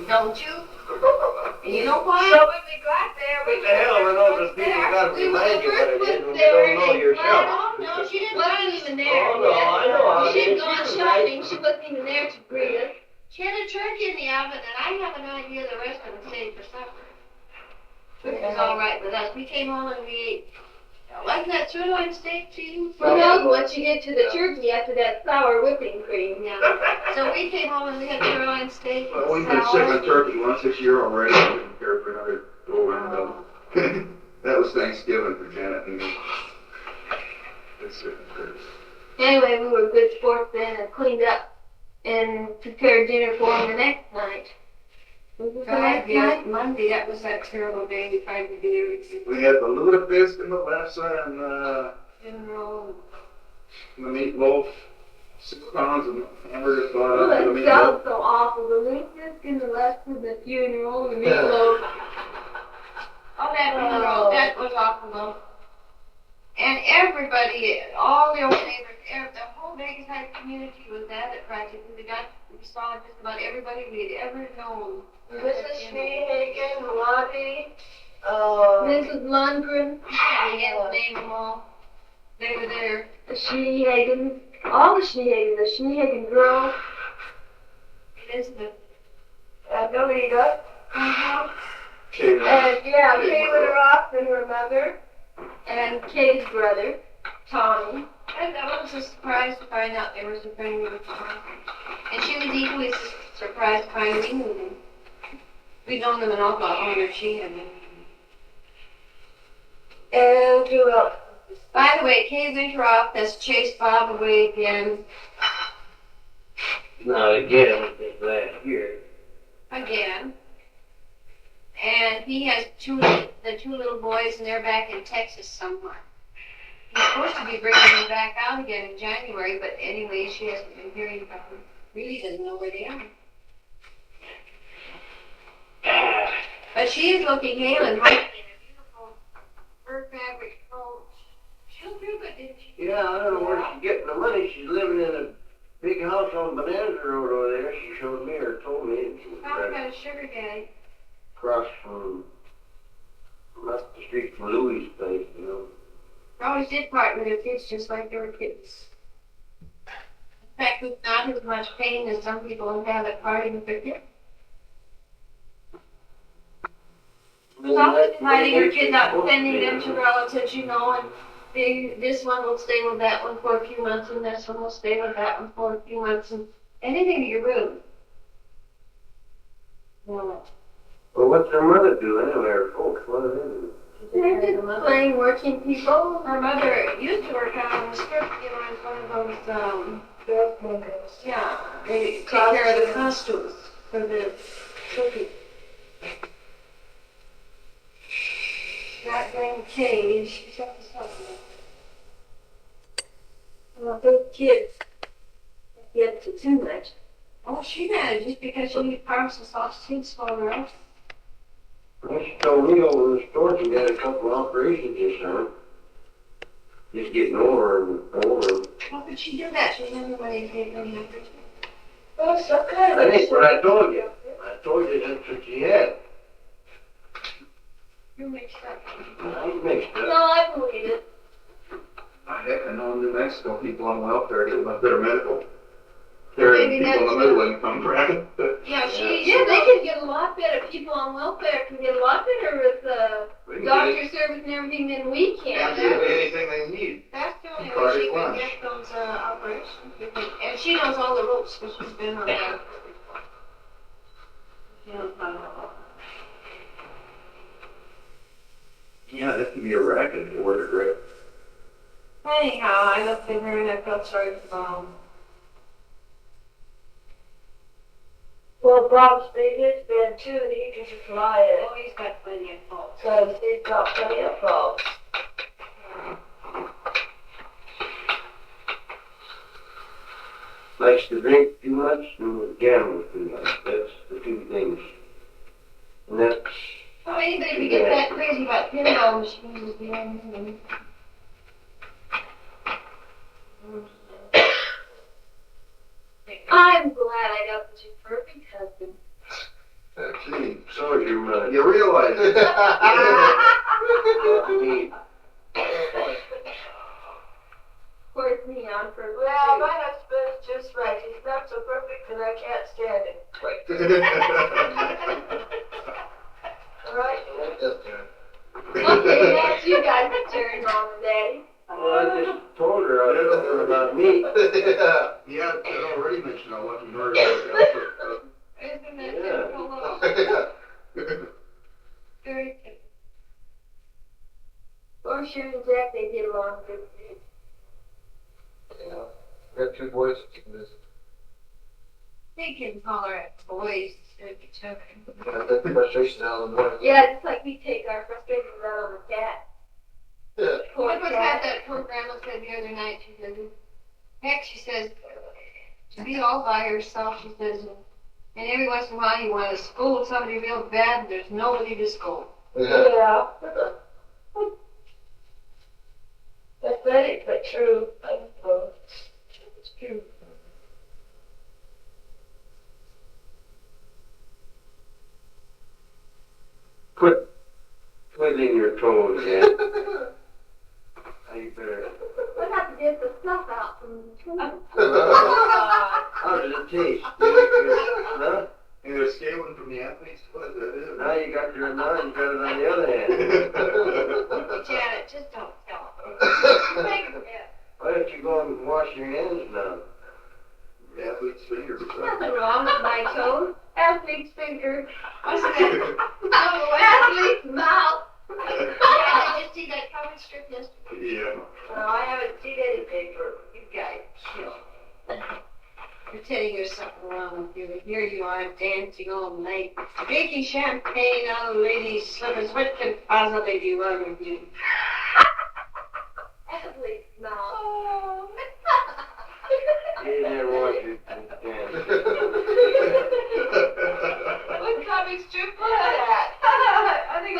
Don't you? And you know why? So when we got there, What the hell, I know those people gotta remind you what it is when you don't know yourself. Oh, no, she didn't wasn't even there. Oh, no, I know. She had gone shopping. She wasn't even there to greet us. She had a turkey in the oven, and I have an idea the rest of them saved for supper. Which was all right with us. We came home and we ate. Wasn't that sirloin steak to you? Well, once you get to the turkey after that sour whipping cream. Yeah. So we came home and we had sirloin steak. Well, we've been sick of turkey once this year already. I didn't care for another go around. That was Thanksgiving for Janet and me. Anyway, we were good sports then and cleaned up and prepared dinner for them the next night. Monday, that was that terrible day. We tried to do everything. We had the lutefisk and the lessa and General. the meatloaf, 6 pounds of hamburger Well, thought out of the that meatloaf. sounds so awful. The lutefisk and the less of the funeral, the meatloaf. Oh, that was awful though. And everybody, all the old neighbors, the whole Vegas Heights community was at it practically. We saw just about everybody we'd ever known. Mrs. Schneehagen, Lottie, Mrs. Lundgren, We had to name them all. They were there. the Schneehagens, all the Schneehagen girls, Elizabeth. Delita, Okay, and Kay Winteroff and her mother, and Kay's brother, Tommy. I was so surprised to find out they were so friendly with her. And she was equally surprised to find we knew them. We'd known them an awful lot longer than she had. And who else? By the way, Kay Winteroff has chased Bob away again. Now again, this last year. Again. And he has the two little boys, and they're back in Texas somewhere. He's supposed to be bringing them back out again in January, but anyway, she hasn't been hearing from them. Really doesn't know where they are. But she is looking hale and healthy in a beautiful fur fabric coat. She looked real good, didn't she? Yeah, I don't know where she's getting the money. She's living in a big house on Bonanza Road over there. She showed me or told me. And she was Probably right got a sugar daddy. across from up the street from Louis' place, you know. They always did part with their kids just like they were kids. In fact, with not as much pain as some people have at parting with their kids. She's always dividing her kids out and sending them to relatives, you know, and this one will stay with that one for a few months, and this one will stay with that one for a few months, and anything to get rid of. Well, what's her mother do anyway, her folks? What do they do? They're just plain working people. Her mother used to work out on the strip, you know, in one of those, yeah, they take care of the costumes for the turkey. That named Kay, she's up to something. Well, those kids get to too much. Oh, she manages because she needs parts of sausage for her else. Well, she told me over in the store she had a couple of operations this summer. Just getting older and older. How could she do that? She never really paid any effort. Well, some kind That ain't what I told you. I told you that's what she had. You mixed up. I mixed No, up. I believe it. Heck, I know in New Mexico people on welfare get much better medical care than Maybe people in the that's middle income bracket. Yeah, Yeah, they can get a lot better. People on welfare can get a lot better with We can doctor service and everything than we get can. absolutely anything they need. that's the only way Cardiac she can lunch. get those operations. And she knows all the ropes because she's been on that. She knows how to help. Yeah, that can be a racket to wear the grip. Anyhow, I looked at her and I felt sorry for Bob. Well, Bob's biggest been too, and he can supply it. Oh, he's got plenty of faults. So he's got plenty of faults. Likes to drink too much and gamble too much. That's the two things. And that's Oh, anybody can get that crazy about pinball machines is beyond me. I'm glad I got the two perfect husbands. mean, Soldier mud. you realize it. Neat. Where's neon for? Well, my husband's just right. He's not so perfect that I can't stand him. All right? Okay, that's you guys' turn, Mom and Daddy. Well, I just told her I was talking about me. Yeah, I already mentioned how lucky Murray was. Isn't that Yeah. typical? Very typical. Or sure and Jack, they get along good too. Yeah. We got two boys. They can holler at boys instead of each other. That frustration out of the morning. Yeah, it's like we take our frustrations out on the cat. Poor What was cat. that poor grandma said the other night? She said, heck, she says, to be all by herself, she says, and every once in a while you want to scold somebody real bad and there's nobody to scold. Yeah. Pathetic, but true. I suppose. It's true. Quit twiddling your toes, yeah. You better. We'll have to get the stuff out from the tree. How does it taste? Huh? And they're scaling from the athletes. What is that? Now you got it on the other hand. Janet, just don't tell her. Take a bit. Why don't you go and wash your hands now? Athlete's fingers. Nothing wrong with my toes. Athlete's finger. What's that? Oh, Athlete's mouth. yeah, did you see that comic strip yesterday? Yeah. No, I haven't seen anything for you guys. Pretending there's something wrong with you. Here you are dancing all night, drinking champagne out of ladies' slippers. What can possibly be wrong with you? Athlete's mouth. Oh. You never wash your hands. What comic strip was that? I think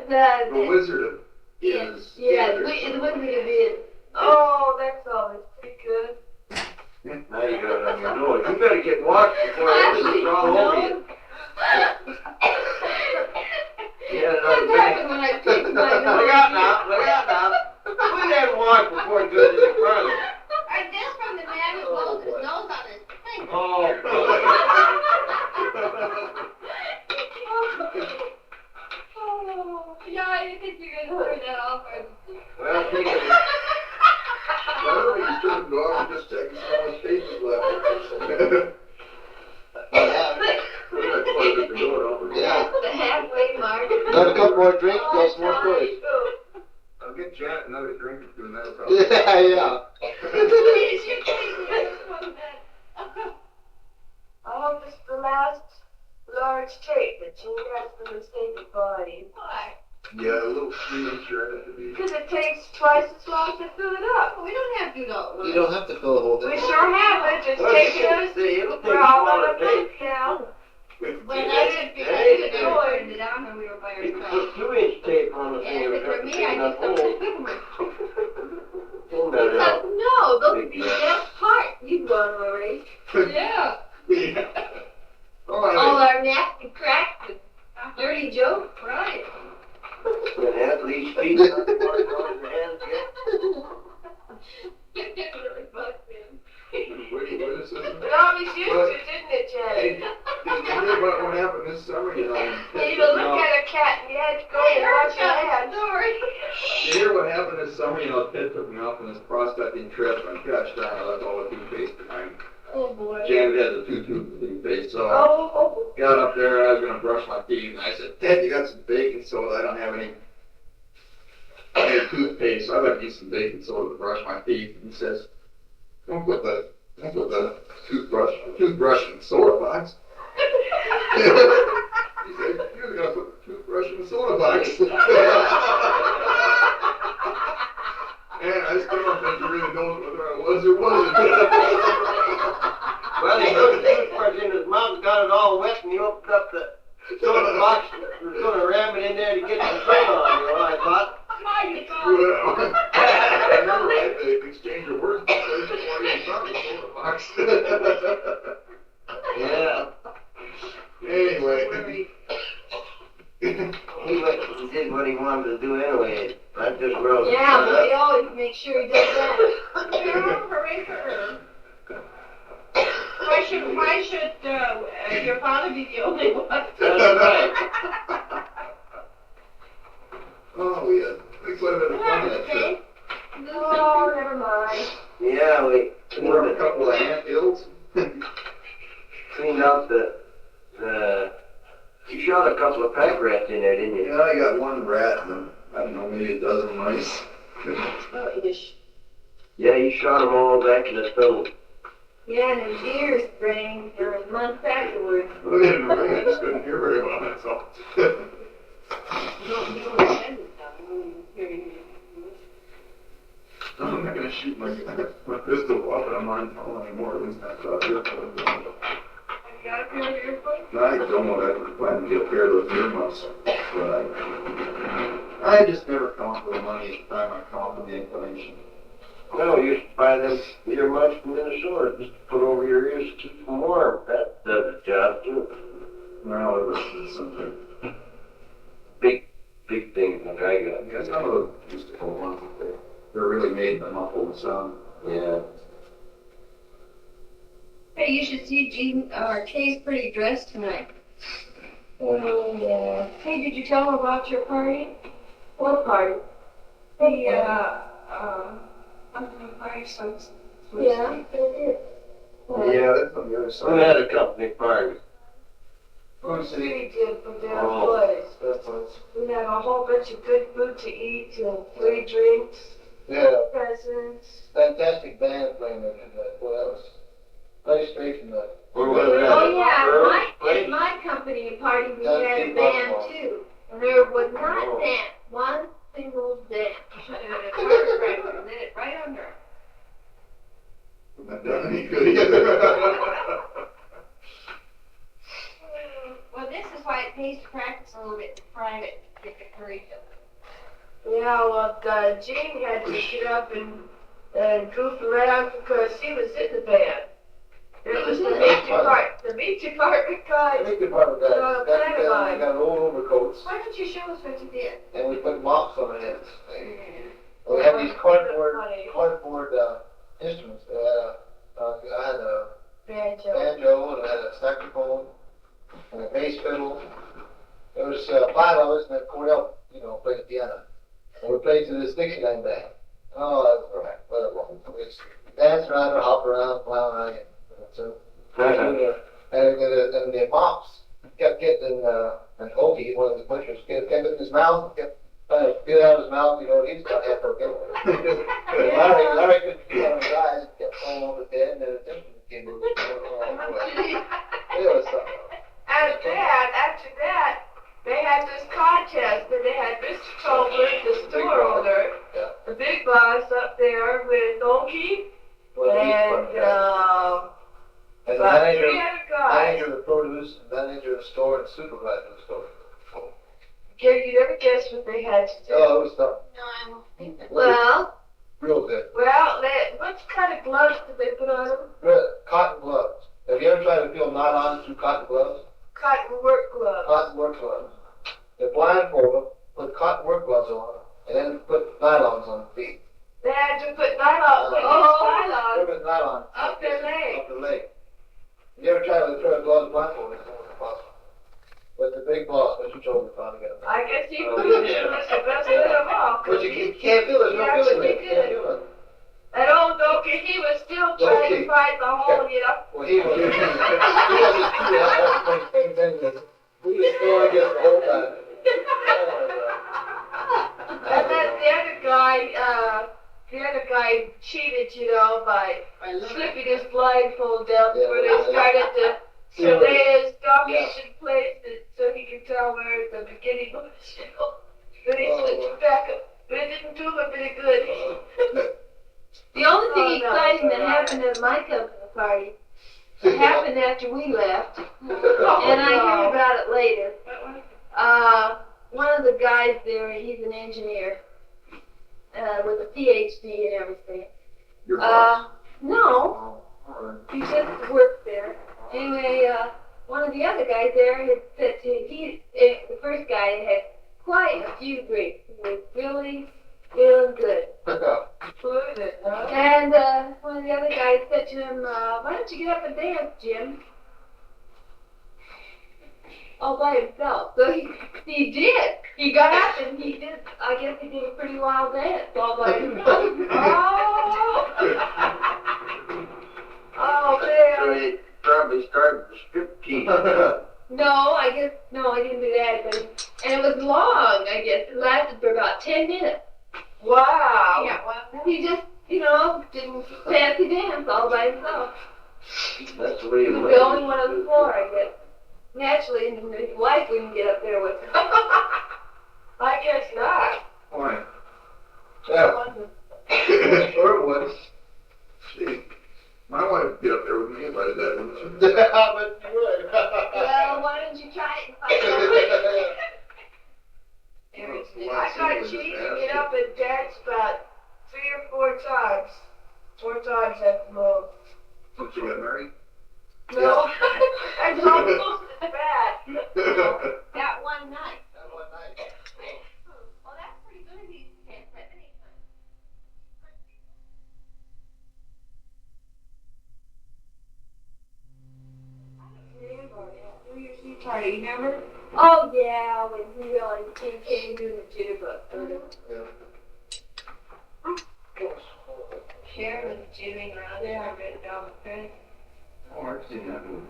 That was, The Wizard of Iz. yeah, the Wizard of Iz. Oh, that's always pretty good. Now you got it on your nose. You better get washed before everything's all over you. Yeah, What happened when I picked my nose? Look out now. Put that wash before it goes in the front. I guess from the man who blows his nose on his finger. Oh, yeah, I didn't think you were going to turn that off. Well, take it. Well, you shouldn't go out and just check and see how much tape is left. Close the door, don't forget. Yeah. The halfway mark. Got a couple more drinks, tell some more stories. I'll get Janet another drink or two, and that'll probably. Yeah, yeah. Please, you please. Oh, this is the last large tape that Gene has for the state body. Why? Yeah, a little 3-inch at the beach. Because it takes twice as long to fill it up. We don't have to do that. You don't have to fill the whole We thing. sure have it. Just take it. It'll take We're all on smaller the tape. book now. Well, that's it because Hey, you never turned it on when we were by You can ourselves. put 2-inch tape on the thing. And and for me, cut I the just hole. don't. Pull that out. No, those would be the best part. You'd run, Marie. Yeah. Yeah. All Oh, our nasty cracks and dirty jokes. Right. When athlete's feet not the part on the hands get. It really bugs him. what is this? It always used to, didn't it, Hey, Janet? did you hear about what happened this summer? You know, You even look at a cat and you had to go I and heard wash your that hands. story. you hear what happened this summer? You know, Ted took me off on this prospecting trip, and gosh darn, I left all the toothpaste behind. Oh, boy. Janet had the two tubes of toothpaste, so Oh, got up there, I was gonna brush my teeth, and I said, Ted, you got some baking soda? I don't have any. I had toothpaste, so I better use some baking soda to brush my teeth. And he says, don't put the toothbrush in the soda box. He said, you're gonna put the toothbrush in the soda box. And I still don't think he really knows whether I was or wasn't. Well, he put the toothbrush in his mouth, got it all wet, and he opened up the soda box and was going to ram it in there to get some soda on, you know, I thought. Well, I remember I had to exchange a word before he even got the soda box. Yeah. Anyway, make sure he does that. Hooray for her. Why should your father be the only one? That's right. Oh, yeah. This would have been fun, that trip. Oh, never mind. Yeah, we Or a couple of ant hills. cleaned out you shot a couple of pack rats in there, didn't you? Yeah, I got one rat and, I don't know, maybe a dozen mice. Oh, ish. Yeah, you shot them all back in the stove. Yeah, and his ears rang for months afterwards. Look at him, I just couldn't hear very well, that's all. You don't send it down. I'm not gonna shoot my pistol off, but I'm not telling anymore, at least that's out here. You got a pair of earphones? I don't know, I was planning to get a pair of those earmuffs, but I just never come up with the money at the time I come up with the inclination. No, you used to buy them earmuffs from Minnesota just to put over your ears to keep them warm. That does the job too. Well, it was something. Big thing that I got. Yeah, some of those used to hold on, they're really made to muffle the sound. Yeah. Hey, you should see Jean, or Kay's pretty dressed tonight. Oh, yeah. Hey, did you tell her about your party? What party? The, fireplace. Yeah, it is. Yeah, that's on the other We side. had a company party. Who's the, We did for their Oh. place. that's what's, We had a whole bunch of good food to eat and free drinks, Yeah, presents. fantastic band playing there tonight. Well, that was nice straight from the Where was that? Oh, yeah, Earl's at place? my company party, we That's had a Steve band Bucknall. too. And there was not Oh. dance, one single dance. And then it right under. not done any good either. Well, this is why it pays to practice a little bit in private to get the courage up. Yeah, well, Jean had to get up and goof around because she was in the band. It was the meat department I guy. think the part of Oh, that, kind of like. we got old overcoats, Why don't you show us what you did? and we put mops on the heads. We had these cardboard instruments. I had a Banjo. banjo, and I had a saxophone, and a bass fiddle. There was 5 of us, and then Cordell, played the piano. And we played to this Dixieland band. Oh, that was right. Whatever. We just danced around or hopped around, flying around. So, and the mops kept getting an Okie, one of the butchers, kept in his mouth, kept trying to get out of his mouth, he's got half broken. Larry couldn't get out of his eyes, kept falling over dead, and then the temperature came in. It was something. And then, after that, they had this contest, and they had Mr. Tolbert, the store owner, Yeah. the big boss up there with Okie, and And the about manager, 300 guys. manager of the produce, manager of the store, and supervisor of the store. You never guess what they had to do. Oh, it was something No, I won't think that. Well, real good. Well, what kind of gloves did they put on them? Cotton gloves. Have you ever tried to feel nylon through cotton gloves? Cotton work gloves. Cotton work gloves. They blindfold them, put cotton work gloves on, and then put nylons on the feet. They had to put nylon, nylon Put nylon up their leg. up the leg. You ever tried to throw gloves blindfolded? It's almost impossible. But the big boss, Mr. Tolbert, finally got them. I guess he Oh, put it yeah. in the best of them all. But you can't feel it. There's no Yeah, feeling but it. you Can't could. feel it. That old Dokie, he was still trying to find the hole, Well, he was just we was going against the whole time. And then the other guy cheated, by slipping his blindfold down where they started to survey his donkeys in place so he could tell where the beginning was, Then he slipped it back up, but it didn't do him a bit of good. the only thing Oh, no, exciting that sorry. happened at my company party happened after we left, Oh, and I no. heard about it later. One of the guys there, he's an engineer with a PhD and everything. Your boss. No, he just worked there. Anyway, one of the other guys there had said the first guy had quite a few drinks. He was really Feeling good. Good, huh? And one of the other guys said to him, why don't you get up and dance, Jim? All by himself. So he did. He got up and he did, I guess he did a pretty wild dance all by himself. Oh, So man. he probably started the striptease. No, I didn't do that. But and it was long, I guess. It lasted for about 10 minutes. Wow. Yeah, well, He just, did a fancy dance all by himself. That's the way He it was the only one on the floor, I guess. Naturally, his wife wouldn't get up there with him. I guess not. Why? Yeah. Sure it was. Gee, my wife would get up there with me if I did that, wouldn't she? But you would. Well, why don't you try it and find out? Mary's Well, I got Chief to get up and dance about 3 or 4 times. 4 times at the most. Since you got married? No, that's almost as bad. that one night. That one night. Well, that's pretty good if you can't that many times. New Year's Eve party, you remember? Oh, yeah, when he really came doing the jitterbug. Sharon was jibbing around there. I read it down the print. Oh, I've seen that movie.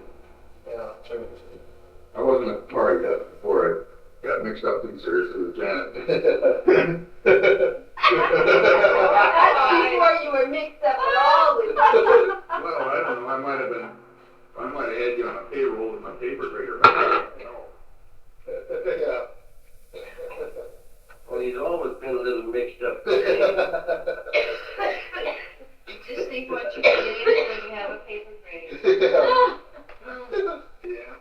Yeah, true. I wasn't at the party yet before I got mixed up too seriously with Janet. That's before you were mixed up at all with Well, I don't know. I might have had you on a payroll with my paper grader. I don't know. Yeah. Well, he's always been a little mixed up. Just think what you can get when you have a paper grader. Yeah.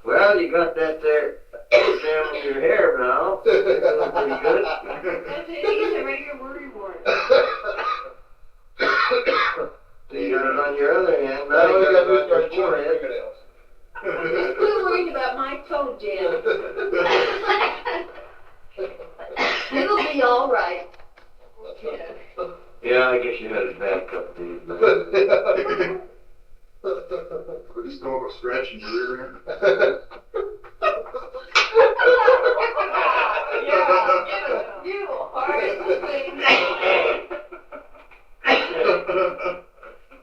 Well, you got that there down with your hair now. That's pretty good. That's it. He's a regular worry wart. So you got it on your other hand, now Now we you got gotta it on start your chewing forehead. fingernails. We're worried about my toe jam. It'll be all right. Yeah, I guess you had a bad cup of tea. Could you still have a stretch in your rear end? You are thing.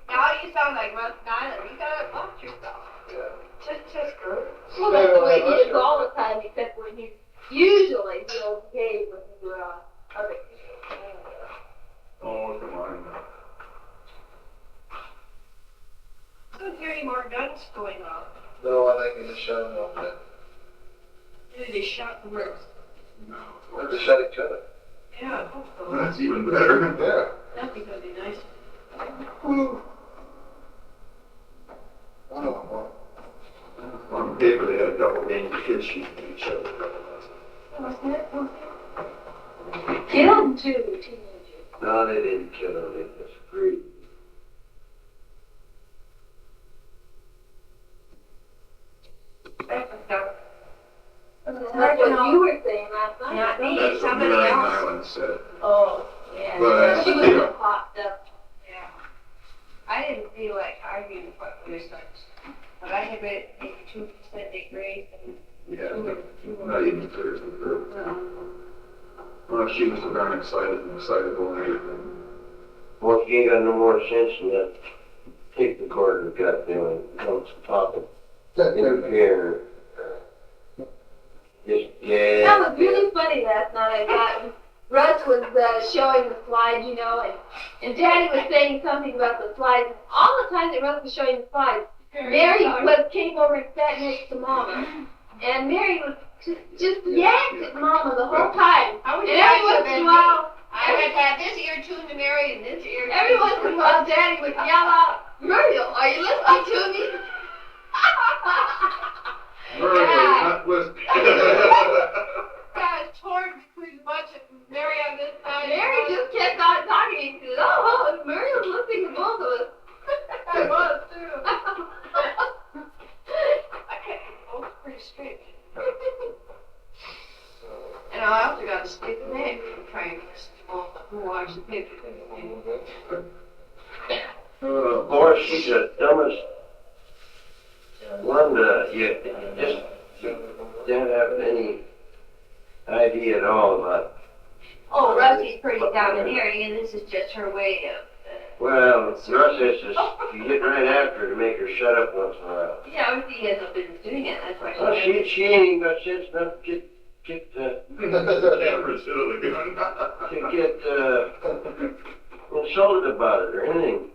Now you sound like Russ Nyland. You gotta watch yourself. Just good. Well, that's the way he is all the time, except when he's usually he'll behave when he's around other people. Oh, come on. I don't hear any more guns going off. No, I think he just shut him off then. Maybe they shot the roof. No. They just shut each other. Yeah, I hope so. That's even better. Yeah. That'd be gonna be nice. Oh, On paper, they had a couple games of kids shooting each other. Killed 2 teenagers. No, they didn't kill him, they just agreed. That's what you were saying last night. Not me. That's what Somebody Mary else. Nyland said. Oh, yeah. But, She was yeah. popped up. Yeah. I didn't feel like arguing with what we were saying. But I had read maybe 2% grade and Yeah, two were. not even seriously true. Well, she was so darn excited and excitable and everything. Well, if you ain't got no more sense than that, take the cord and cut doing, don't stop it. Interfere. Just, yeah. That was really funny last night. I thought Russ was showing the slides, and Daddy was saying something about the slides. All the time that Russ was showing the slides, Mary came over and sat next to Mama, and Mary was just yanked at Mama the whole time. I was And every once in a while, I would have this ear tuned to Mary and this ear. every once in a while, Daddy would yell out, "Muriel, are you listening to me?" Murray, Yeah. not listening. I was torn between a bunch of Mary on this side. Mary just kept on talking. She said, "Oh, Muriel's listening to both of us." I was too. I kept both pretty straight. And I also got to wash the paper. Boy, she's the dumbest one you just don't have any idea at all about. Oh, Rusty's pretty domineering, and this is just her way of. Well, Russ has to, you get right after her to make her shut up once in a while. Yeah, Rusty has no business doing it. That's why Well, she ain't even got sense enough to get insulted about it or anything.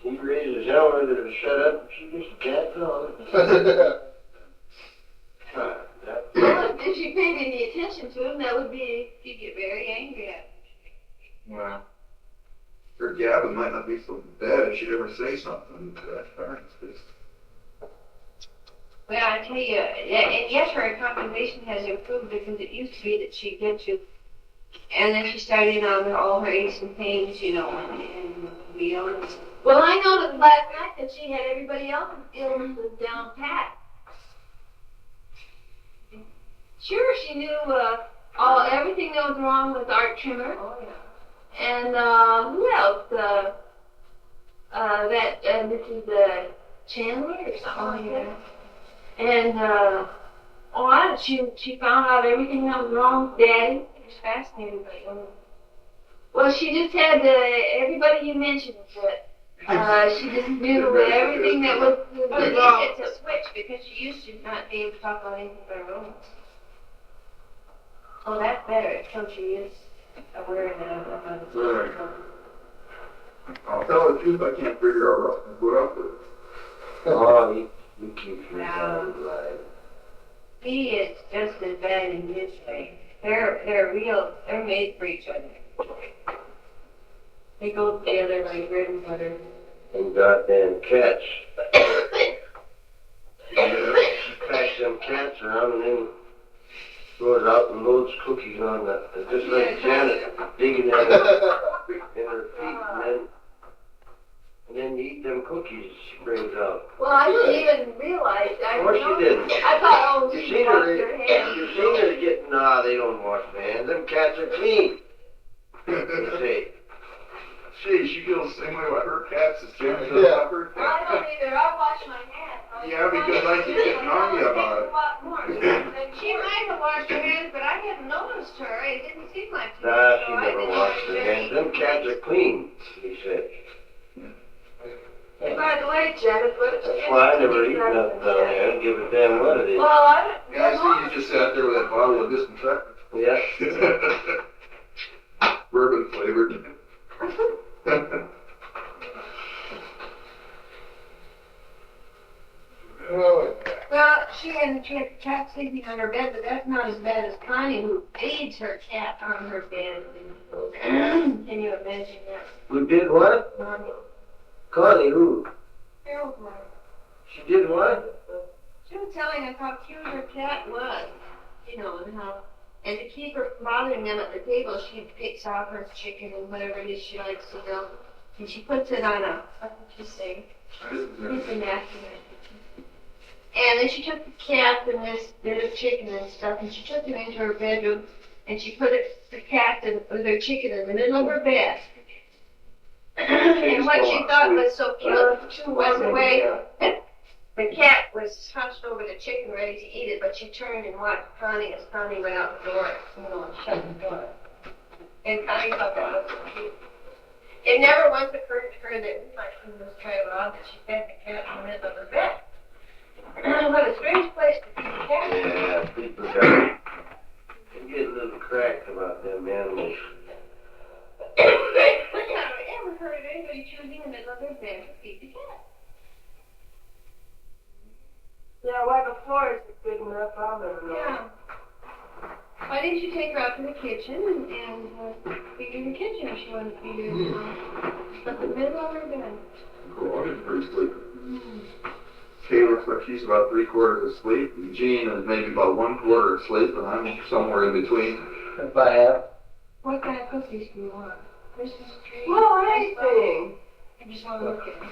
He raises his hell whether to shut up, she just cats on it. Well, if she paid any attention to him, that would be, she'd get very angry at him. Well, her Gavin might not be so bad if she'd ever say something to that parents. Well, I tell you, and yes, her concentration has improved because it used to be that she'd get you, and then she started on all her aches and pains, you know, and meals. well, I noticed last night that she had everybody else's illnesses down pat. Sure, she knew everything that was wrong with Art Trimmer. Oh, yeah. And who else? Mrs. Chandler or something like that. And she found out everything that was wrong with Daddy. It was fascinating, but Well, she just had everybody you mentioned that she just knew everything that was but at wrong. least it's a switch because she used to not be able to talk about anything but her own. Oh, that's better. So she is aware of the Right. I'll tell the truth, I can't figure out what to put up with. Oh, he keeps me alive. He is just as bad in his way. They're made for each other. They go together like bread and butter. And goddamn cats. She packs them cats around and then goes out and loads cookies on the, just like Janet, digging at her in her feet, and then you eat them cookies she brings out. Well, I didn't even realize. Of course you didn't. I thought, oh, You she seen washed her, her hands. you seen her get, nah, they don't wash their hands, them cats are clean. You say, Gee, she feels the same way about her cats as Janet does Yeah. about her Well, I cats. don't either. I wash my hands. Yeah, because I keep getting on you about it. A lot more. She might have washed her hands, but I hadn't noticed her. It didn't seem like she nah, so she I never didn't washed notice her her. hands, them cats are clean, he said. Hey, by the way, Janet, what did you That's why I never eat nothing down there, I don't give a damn what it is. Well, I don't. Yeah, I see you just sat there with that bottle of disinfectant. Yeah. Bourbon flavored. Well, she had the cat sleeping on her bed, but that's not as bad as Connie, who feeds her cat on her bed. Can you imagine that? Who did what? Mommy. Connie, who? Harold's wife. She did what? She was telling us how cute her cat was, you know, and to keep her from bothering them at the table, she picks out her chicken and whatever it is she likes, you know, and she puts it on what did she say? It's a napkin. And then she took the cat and this bit of chicken and stuff, and she took it into her bedroom, and she put the cat with her chicken in the middle of her bed. And what she thought was so cute was the way the cat was hunched over the chicken ready to eat it, but she turned and watched Connie as Connie went out the door, you know, and shut the door. And Connie thought that was so cute. It never once occurred to her that we might do this kind of odd that she fed the cat in the middle of her bed. What a strange place to feed a cat. Yeah, people they get a little cracked about them animals. I never heard of anybody choosing the middle of their bed to feed the cat. Yeah, why the floor isn't good enough, I'll never know. Yeah. Why didn't you take her out to the kitchen and feed her in the kitchen if she wanted to feed her in the middle of her bed? Oh, I'm pretty sleepy. Kay looks like she's about 3/4 asleep, and Jean is maybe about 1/4 asleep, and I'm somewhere in between. If I have. What kind of cookies do you want? Christmas tree? Well, anything. I just want to look at them.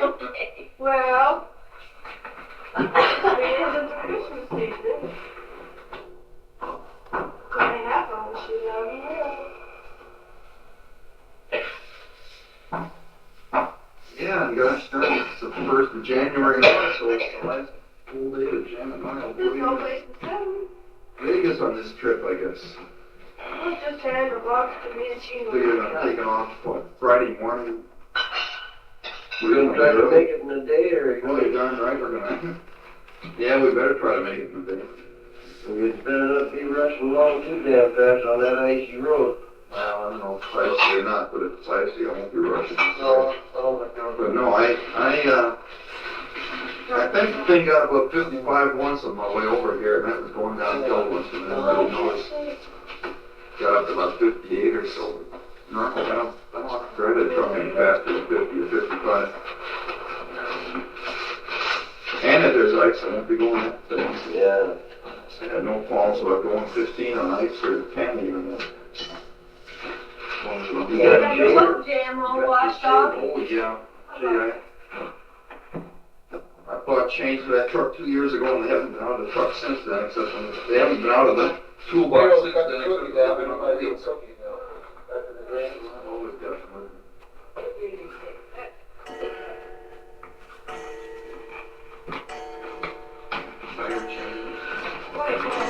Okay. Well, it is the Christmas season. I have them, should January 9th, so it's the last full day of Jan and I. There's no place to send. Vegas on this trip, I guess. We'll just hand a box to me and she will. Figured on taking off, what, Friday morning? We're gonna try to make it in a day or Well, you're darn right we're gonna. Yeah, we better try to make it in a day. we better not be rushing along too damn fast on that icy road. Well, I don't know if it's icy or not, but if it's icy, I won't be rushing. No, no. But no, I think the thing got about 55 once on my way over here, and that was going downhill once, and then I didn't notice. Got up to about 58 or so. Normally, I don't want to try to truck any faster than 50 or 55. And if there's ice, I won't be going that fast. Yeah. I had no qualms about going 15 on ice or 10 even. You got your little jam all washed off. Oh, yeah. See, I bought chains for that truck 2 years ago, and they haven't been out of the truck since then, except when they haven't been out of the toolbox since then. Except when they've been on the wheels. Always definitely. Tire chains.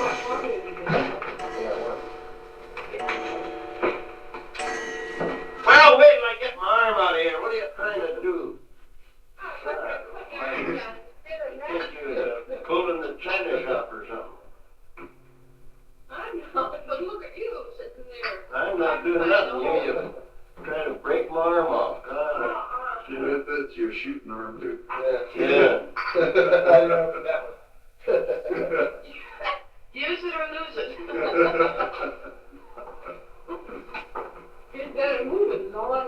Well, wait till I get my arm out of here. What are you trying to do? Think you're pulling the china shop or something. I'm not, but look at you sitting there. I'm not doing nothing. You're trying to break my arm off. God. That's your shooting arm, dude. Yeah. I remember that one. Use it or lose it. It's better moving, no one.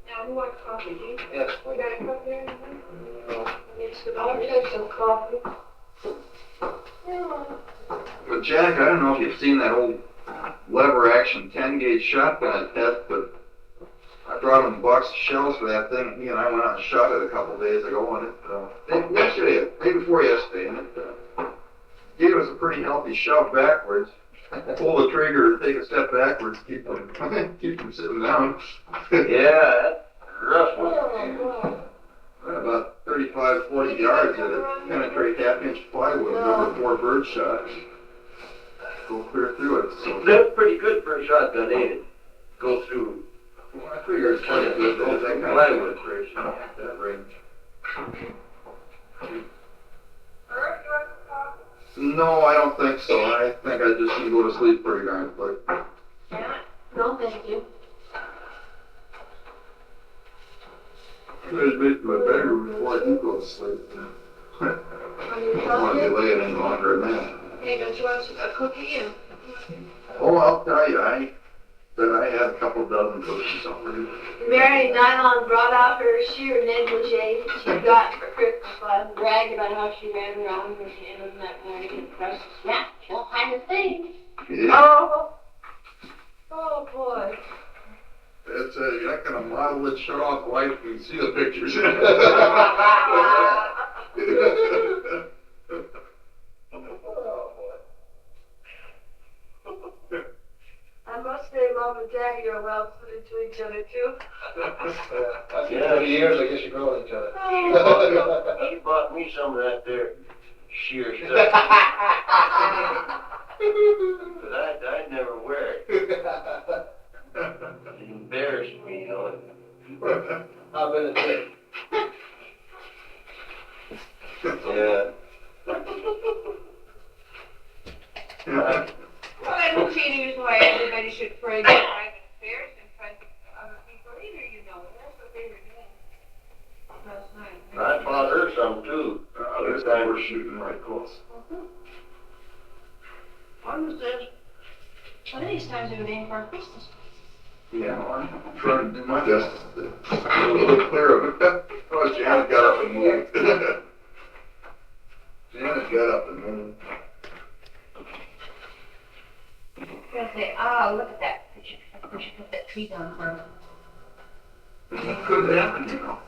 Now, who wants coffee? Do you? Yes. We got a cup there? No. I'll take some coffee. But Jack, I don't know if you've seen that old lever action 10 gauge shotgun I had, but I brought him a box of shells for that thing, and he and I went out and shot it a couple days ago, and yesterday, day before yesterday, and it gave us a pretty healthy shove backwards. Pull the trigger, take a step backwards, keep them sitting down. Yeah, that's rough one. Oh, About 35, 40 yards at it, penetrate half-inch plywood, number 4 bird shot. Go clear through it. So That's pretty good for a shotgun, ain't it? Go through. well, I figure it's kind of good. That kind of Plywood. penetration, that range. No, I don't think so. I think I just need to go to sleep pretty darn quick. No, thank you. I just make my bedroom before I do go to sleep. I don't want to delay it any longer than that. Hey, don't you want a cookie? And Oh, I'll tell you, I had a couple dozen cookies already. Mary Nylon brought out her sheer negligee she got for Christmas. I bragged about how she ran around with the end of that morning and pressed snap, all kind of thing. Yeah, oh boy. that's you're not gonna model it, shut off the light, you can see the pictures. I must say, Mom and Dad, you're well suited to each other too. After 20 years, I guess you grow with each other. He bought me some of that there sheer stuff. But I'd never wear it. It embarrassed me, you know. I've been a dick. Yeah. Well, I don't see any reason why everybody should pray their private affairs in front of other people either, you know. That's what they were doing last night. I bought her some too. This time we're shooting right close. What was this? One of these times it would aim for Christmas. Yeah, well, I'm trying to do my best to get a little bit clear of it. Oh, Janet got up and moved. Janet got up and moved. You're gonna say, oh, look at that. We should put that tree down for him. It could happen, you know.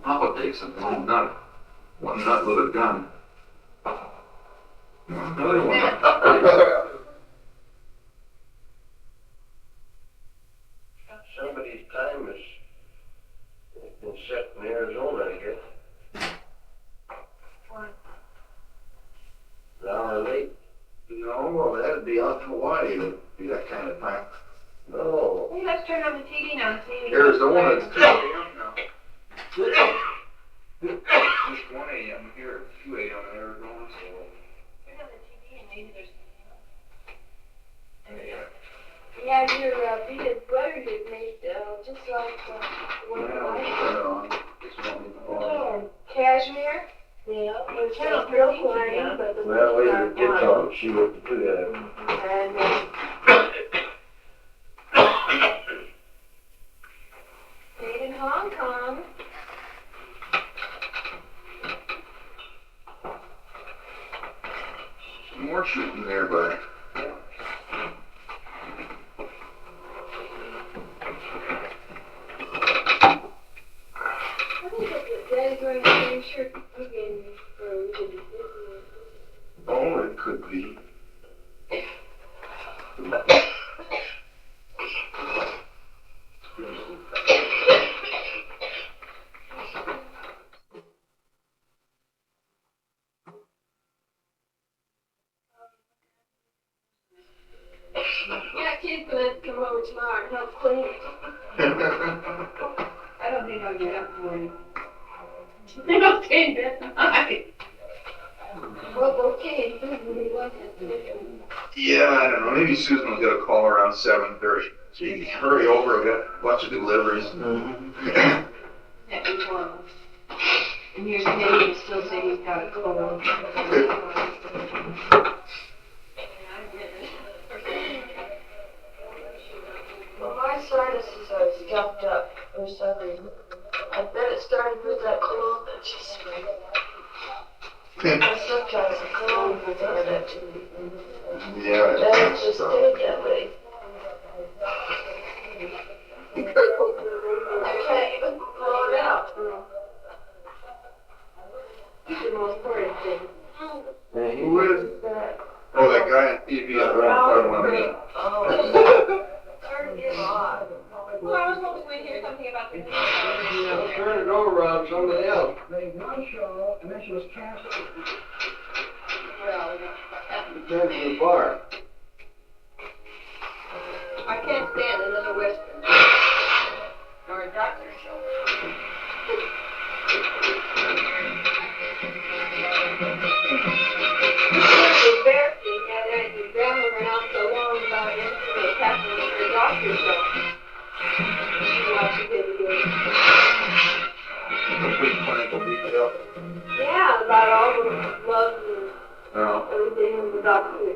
Papa takes a little nut. One nut with a gun. Another one. Somebody's time has been set in Arizona, I guess. to be that kind of time. No. Hey, let's turn on the TV now and see. Arizona, it's 2 a.m. now. It's 1 a.m. here, 2 a.m. in Arizona, so. Turn on the TV and maybe there's. Yeah. Yeah, your Vita's brother did made just like one of mine. Oh, cashmere. Yeah, it's kind of real plain, but the Well, wait till it gets on, see what to do there. And made in Hong Kong. More shooting there, but. I think that Daddy's wearing the same shirt we gave me for we did Oh, it could be. Yeah, kids gonna have to come over tomorrow and help clean it. I don't think I'll get up for you. They don't stay in bed tonight. Well, okay, we want to do. Yeah, I don't know. Maybe Susan will get a call around 7:30. So you can hurry over. I've got a bunch of deliveries. That was one. And here's Dave, he's still saying he's got a cold. Well, my sinuses are stuffed up for some reason. I bet it started with that cold that she sprayed. I sometimes a cold with that. Yeah, Then it just stayed that way. I can't even pull it out. It's the most important thing. Hey, Who is? Oh, that guy on TV on the wrong part. Oh, turn it on. Well, I was hoping we'd hear something about the yeah, turn it over on somebody else. Well, Turn to the bar. I can't stand another Western. Or a doctor show. The bear thing, your grandma went on so long about yesterday happening at the doctor show. You watch the video. Complete clinical detail. Yeah, about all the love and Oh. everything in the doctor.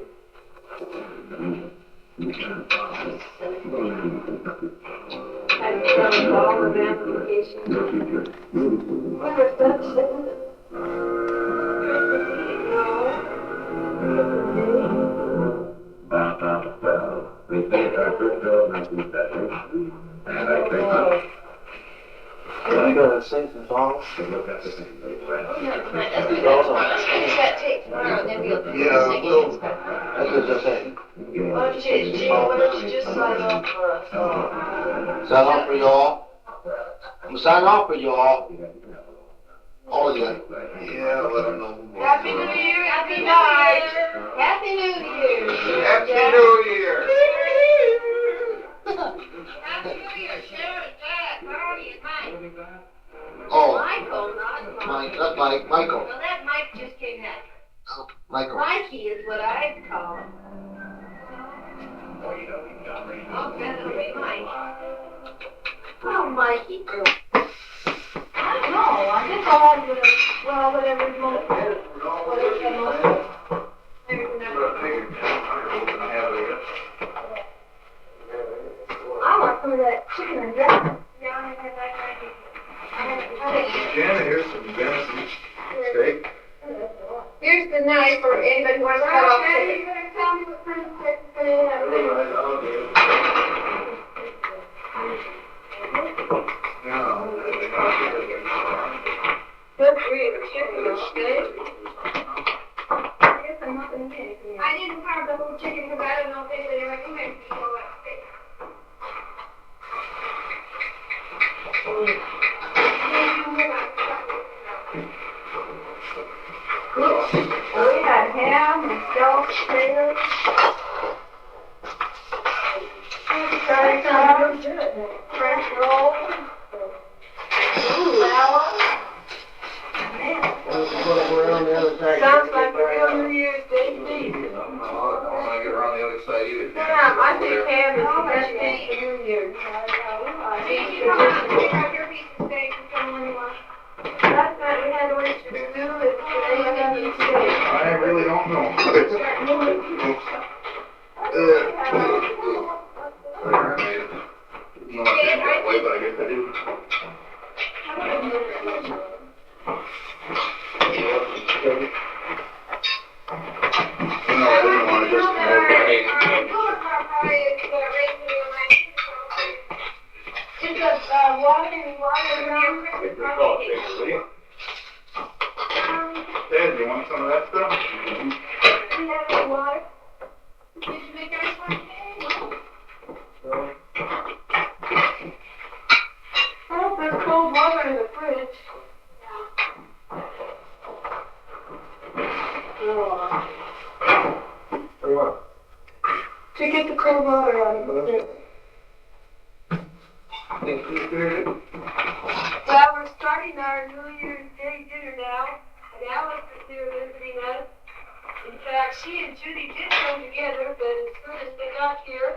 Had done all of amplification. What was that saying? Are you gonna sing some songs? Let's finish that tape tomorrow, and then we'll Yeah, sing we'll- it. That's what I'm saying. Why don't you just sign off for us? Sign off for y'all. I'm signing off for y'all. All of you. Yeah, let them know. Happy New Year, happy night. Happy New Year. Happy New Year. Happy New Year, Sharon, Dad, Marty, and Mike. Oh, Michael, not Mike. Mike, not Mike, Michael. Well, that Mike just came out. Michael. Mikey is what I call him. Oh, definitely Mike. Oh, Mikey. I don't know, I just thought I would have, well, whatever you want. Whatever you want. I want some of that chicken and dressing. Janet, here's some venison steak. Here's the knife for anybody who wants to cut off chicken. You better tell me what kind of steak they have. Good grief, chicken, okay? I guess I'm not gonna get anything. I didn't carve the whole chicken because I don't know if anybody recommends people like steak. We had ham and steak, Curry crab, French roll, salad. Around the other side. Sounds like a real New Year's Day feast. I don't want to get around the other side either. Yeah, I think ham is the best thing for New Year's. Last night we had oyster stew, and today we have beef steak. I really don't know. I made it. No, I didn't get away, but I guess I did. No, I didn't want to just smoke it. Is the water around? Get your salt shaker, will you? Ted, you want some of that stuff? Do you have any water? Did you make ice cream? I hope there's cold water in the fridge. For what? To get the cold water out of the fridge. Think you figured it? Well, we're starting our New Year's Day dinner now, and Alice is here visiting us. In fact, she and Judy did come together, but as soon as they got here,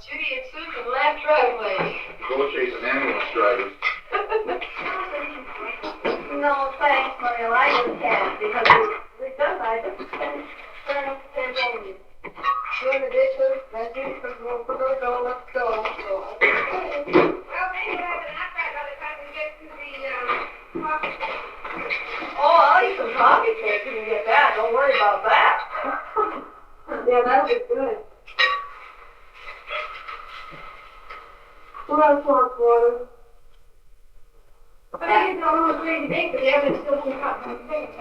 Judy and Susan left right away. Go chase an ambulance drivers. No, thanks, Maria, I just can't, because I just can't turn up the table. Doing the dishes, that's it, we'll put those on, let's go. Well, maybe we'll have enough by the time we get to the, coffee. Oh, I'll eat some coffee cake when you get that, don't worry about that. Yeah, that'll be good. Who else wants water? But I didn't know who was ready to make, but they haven't still been hot and things.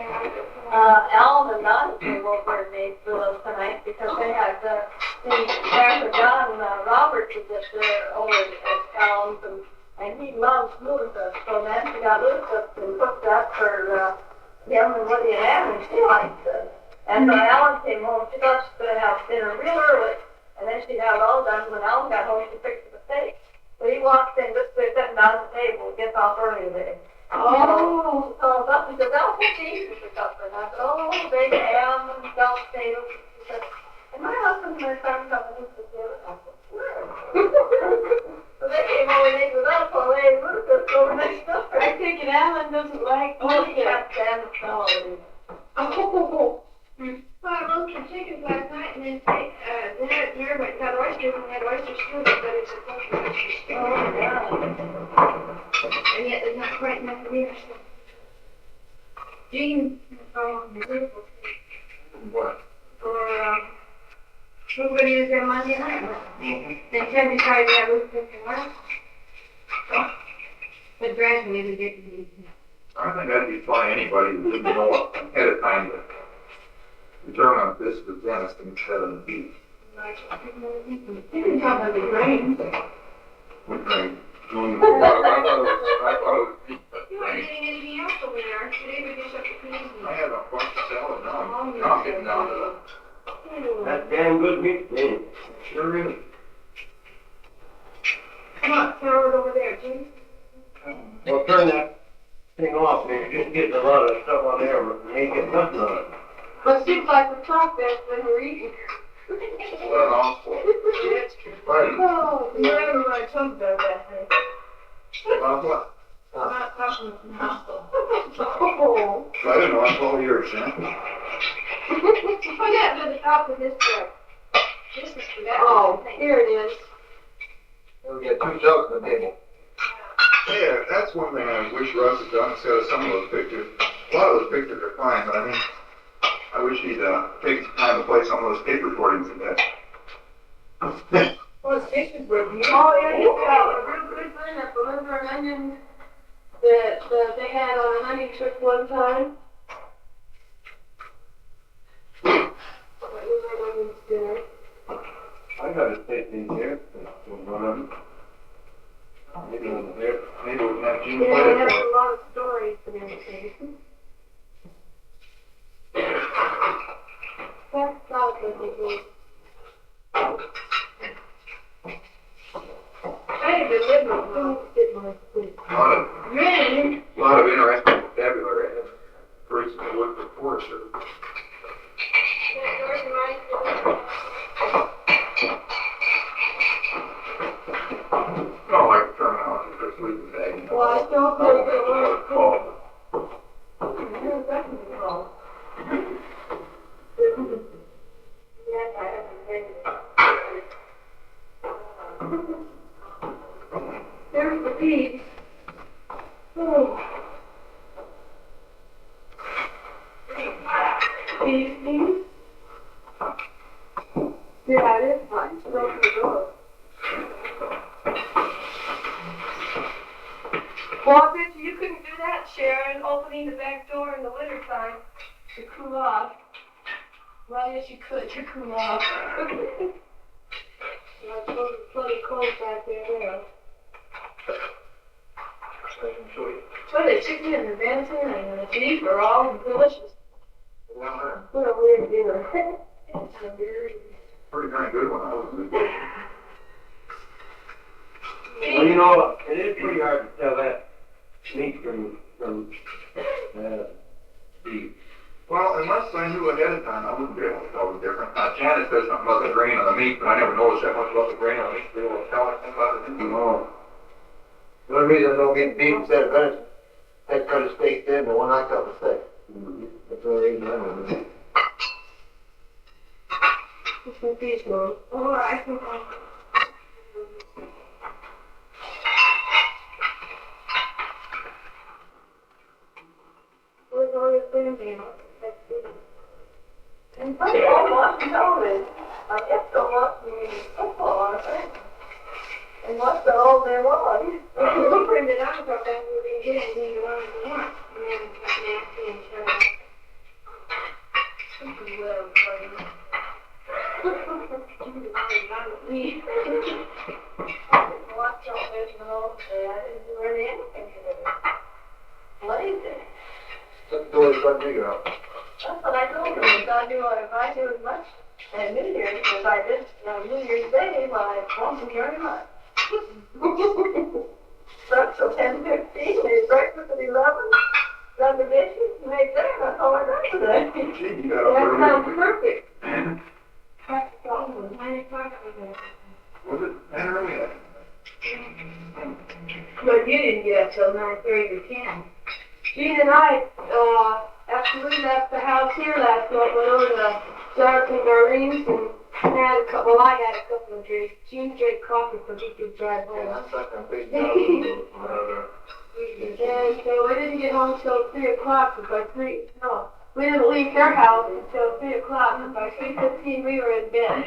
Alan and Don came over and made for us tonight because they had, Pastor John Roberts is at over at Towns and he loves Lucas, so Nancy got Lucas and cooked that for him and Woody and Ann, and she liked it. And so Alan came home, she thought she was going to have dinner real early, and then she'd have it all done. When Alan got home, she fixed the steak. So he walks in, just sitting down at the table, gets off early today. Oh, so he said, "I'll put cheese for supper." And I said, "Oh, big ham and scalloped potatoes." She said, "And my husband and my son coming in together." I said, "Sure." So they came over and ate with us while they ate with us over next supper. I think Alan doesn't like Oh, he can't stand the smell of it. Oh. Well, I roasted some chickens last night and then dinner went and got oysters and had oyster stew, but it's a kosher oyster stew. Oh, yeah. And yet there's not quite enough here, so. Jean, What? for, everybody is there Monday night, but then Ted decided to have a little bit more. But gradually we get to be. I think that'd be fine, anybody who didn't know ahead of time to determine if this is the dentist instead of the beef. You can tell by the grains. What thing? I thought it was beef, but You aren't grain. getting anything else over there. Today we just have to please you. I had a bunch of salad now. I'm getting down to That's damn good meat, man. sure is. Come on, throw it over there, Jim. Well, turn that thing off, man. You're just getting a lot of stuff on there, but you ain't getting nothing on it. But it seems like we talk best when we're eating. What an awful. Right. Oh, you remember my tongue does that thing. What? I'm not talking about Oh. I didn't know, that's all yours, huh? Put that to the top of this truck. This is for that. Oh, here it is. We got 2 jugs on the table. Yeah, that's one thing I wish Russ had done instead of some of those pictures. A lot of those pictures are fine, but I mean, I wish he'd take some time to play some of those tape recordings in that. Well, it's pictures were beautiful. Oh, yeah, he's got a real good one of the liver and onion that they had on a hunting trip one time. Liver and onions dinner. I gotta take these here. One of them. Maybe over there. Maybe we can have Gene Yeah, play they it. have a lot of stories and everything. That's not what they do. There's the beef. Oh. Beef. Yeah, it is fine. It's open the door. Well, I bet you couldn't do that, Sharon, opening the back door in the wintertime to cool off. Well, yes, you could to cool off. It's plenty cold back there now. But the chicken and the venison and the beef are all delicious. What a weird dinner. It's a weird. Pretty darn good one. I was Well, you know, it is pretty hard to tell that meat from beef. Well, unless I knew ahead of time, I wouldn't be able to tell the difference. Janet says something about the grain on the meat, but I never noticed that much about the grain on the meat to be able to tell anything about it. No. The only reason I don't get beef instead of venison, I cut a steak thin, but when I cut the steak. That's the only reason I don't do it. It's a beef, Mom. Oh, I think Where's all your food now? And football watch television. I guess they'll watch football, I think. And watch the whole day long. We put it out about that we didn't get anything to learn to watch. And then it got nasty and shut up. Watch television the whole day. I didn't learn anything today. Lazy. Let the doors run bigger out. That's what I told them. I knew if I do as much at New Year's as I did on New Year's Day, well, I wasn't very much. Slept till 10:15, made breakfast at 11, done the dishes, made dinner. That's all I done today. Gee, you got up That early. sounds perfect. Practice all 9 o'clock today. Was it that early? But you didn't get up till 9:30 or 10. Gene and I, after we left the house here last night, went over to Dark and Darlene's and had a couple, well, I had a couple of drinks. Gene drank coffee so he could drive home. Yeah, I'm stuck on big down. And so we didn't get home till 3 o'clock, but by 3, no, we didn't leave their house until 3 o'clock, but by 3:15 we were in bed.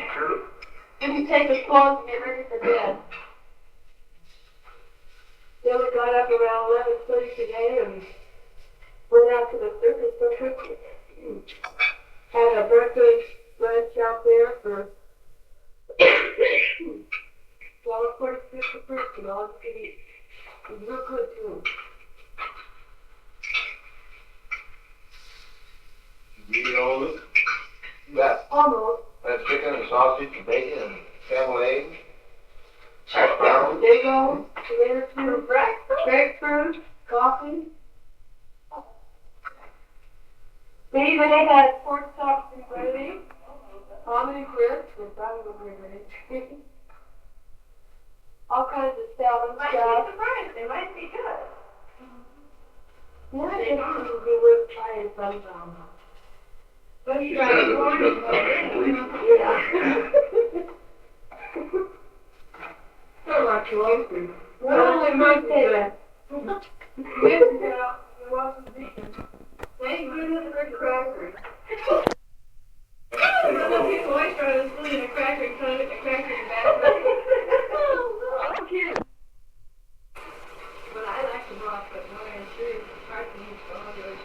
And we take his clothes and get ready for bed. Then we got up around 11:30 today and went out to the circus for Christmas. Had a birthday lunch out there for $1.46 a person. All you could eat. It was real good too. You eat all this? Yeah. Almost. That's chicken and sausage and bacon and scrambled eggs. Hash browns. Bagels, tomato soup, grapefruit, coffee. They even had pork chops and gravy, hominy grits with brown gravy. All kinds of salad Might be stuff. surprised. They might be good. Yeah, I think it would be worth trying sometime. But She try said it it was for good. Yeah. So much oysters. Well, I might say that. Thank goodness for crackers. Some people always try to sleep in a cracker and try to get the cracker in the bathroom. I'm kidding. But I like the broth, but no, I'm sure it's hard to use for others.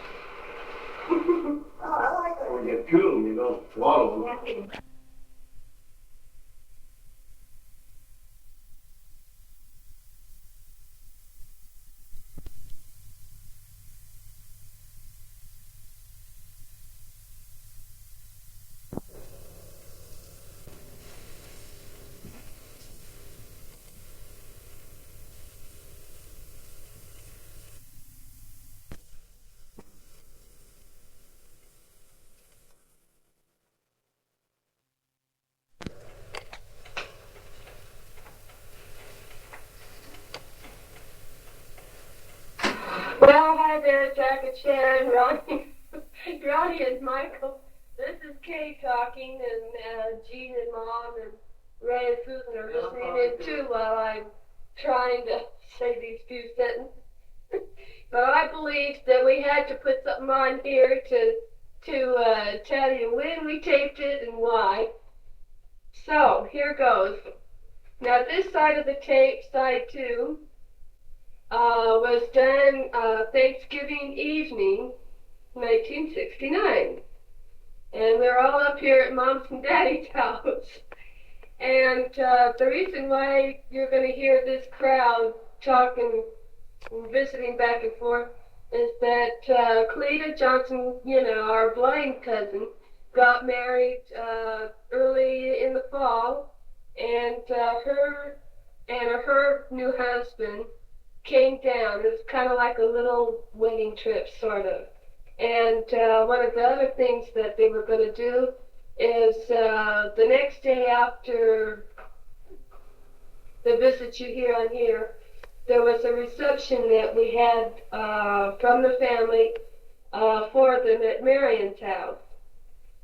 Oh, I like it. When you chew them, you don't swallow them. Well, hi there, Jack and Sharon, Ronnie, Ronnie and Michael. This is Kay talking, and Jean and Mom and Ray and Susan are listening in too while I'm trying to say these few sentences. But I believed that we had to put something on here to tell you when we taped it and why. So here goes. Now this side of the tape, side 2, was done Thanksgiving evening, 1969. And we're all up here at Mom's and Daddy's house. And the reason why you're going to hear this crowd talking and visiting back and forth is that Cleta Johnson, you know, our blind cousin, got married early in the fall, and her new husband came down. It was kind of like a little wedding trip, sort of. And one of the other things that they were going to do is the next day after the visit you hear on here, there was a reception that we had from the family for them at Marion's house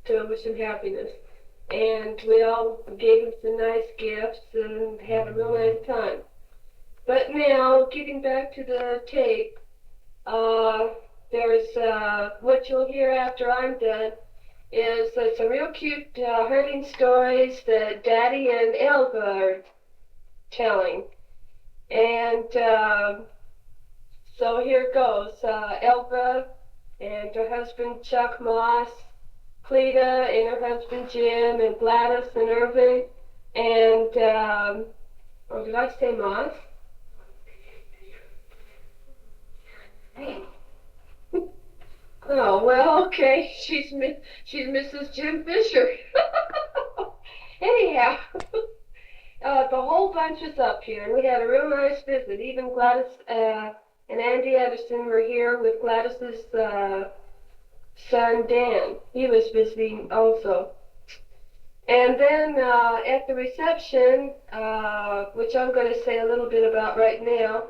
to wish him happiness. And we all gave him some nice gifts and had a real nice time. But now, getting back to the tape, there's what you'll hear after I'm done is some real cute hunting stories that Daddy and Elva are telling. And so here goes. Elva and her husband Chuck Moss, Cleta and her husband Jim, and Gladys and Irving, and oh, did I say Moss? Oh, well, okay. She's Mrs. Jim Fisher. Anyhow, the whole bunch is up here, and we had a real nice visit. Even Gladys and Andy Edison were here with Gladys's son Dan. He was visiting also. And then at the reception, which I'm going to say a little bit about right now,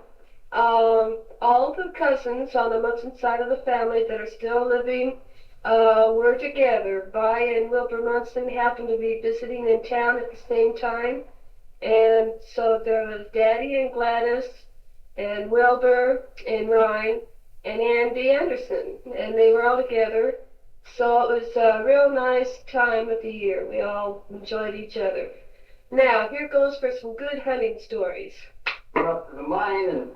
all the cousins on the Munson side of the family that are still living were together. Vi and Wilbur Munson happened to be visiting in town at the same time. And so there was Daddy and Gladys and Wilbur and Ryan and Andy Anderson. And they were all together. So it was a real nice time of the year. We all enjoyed each other. Now, here goes for some good hunting stories. Went up to the mine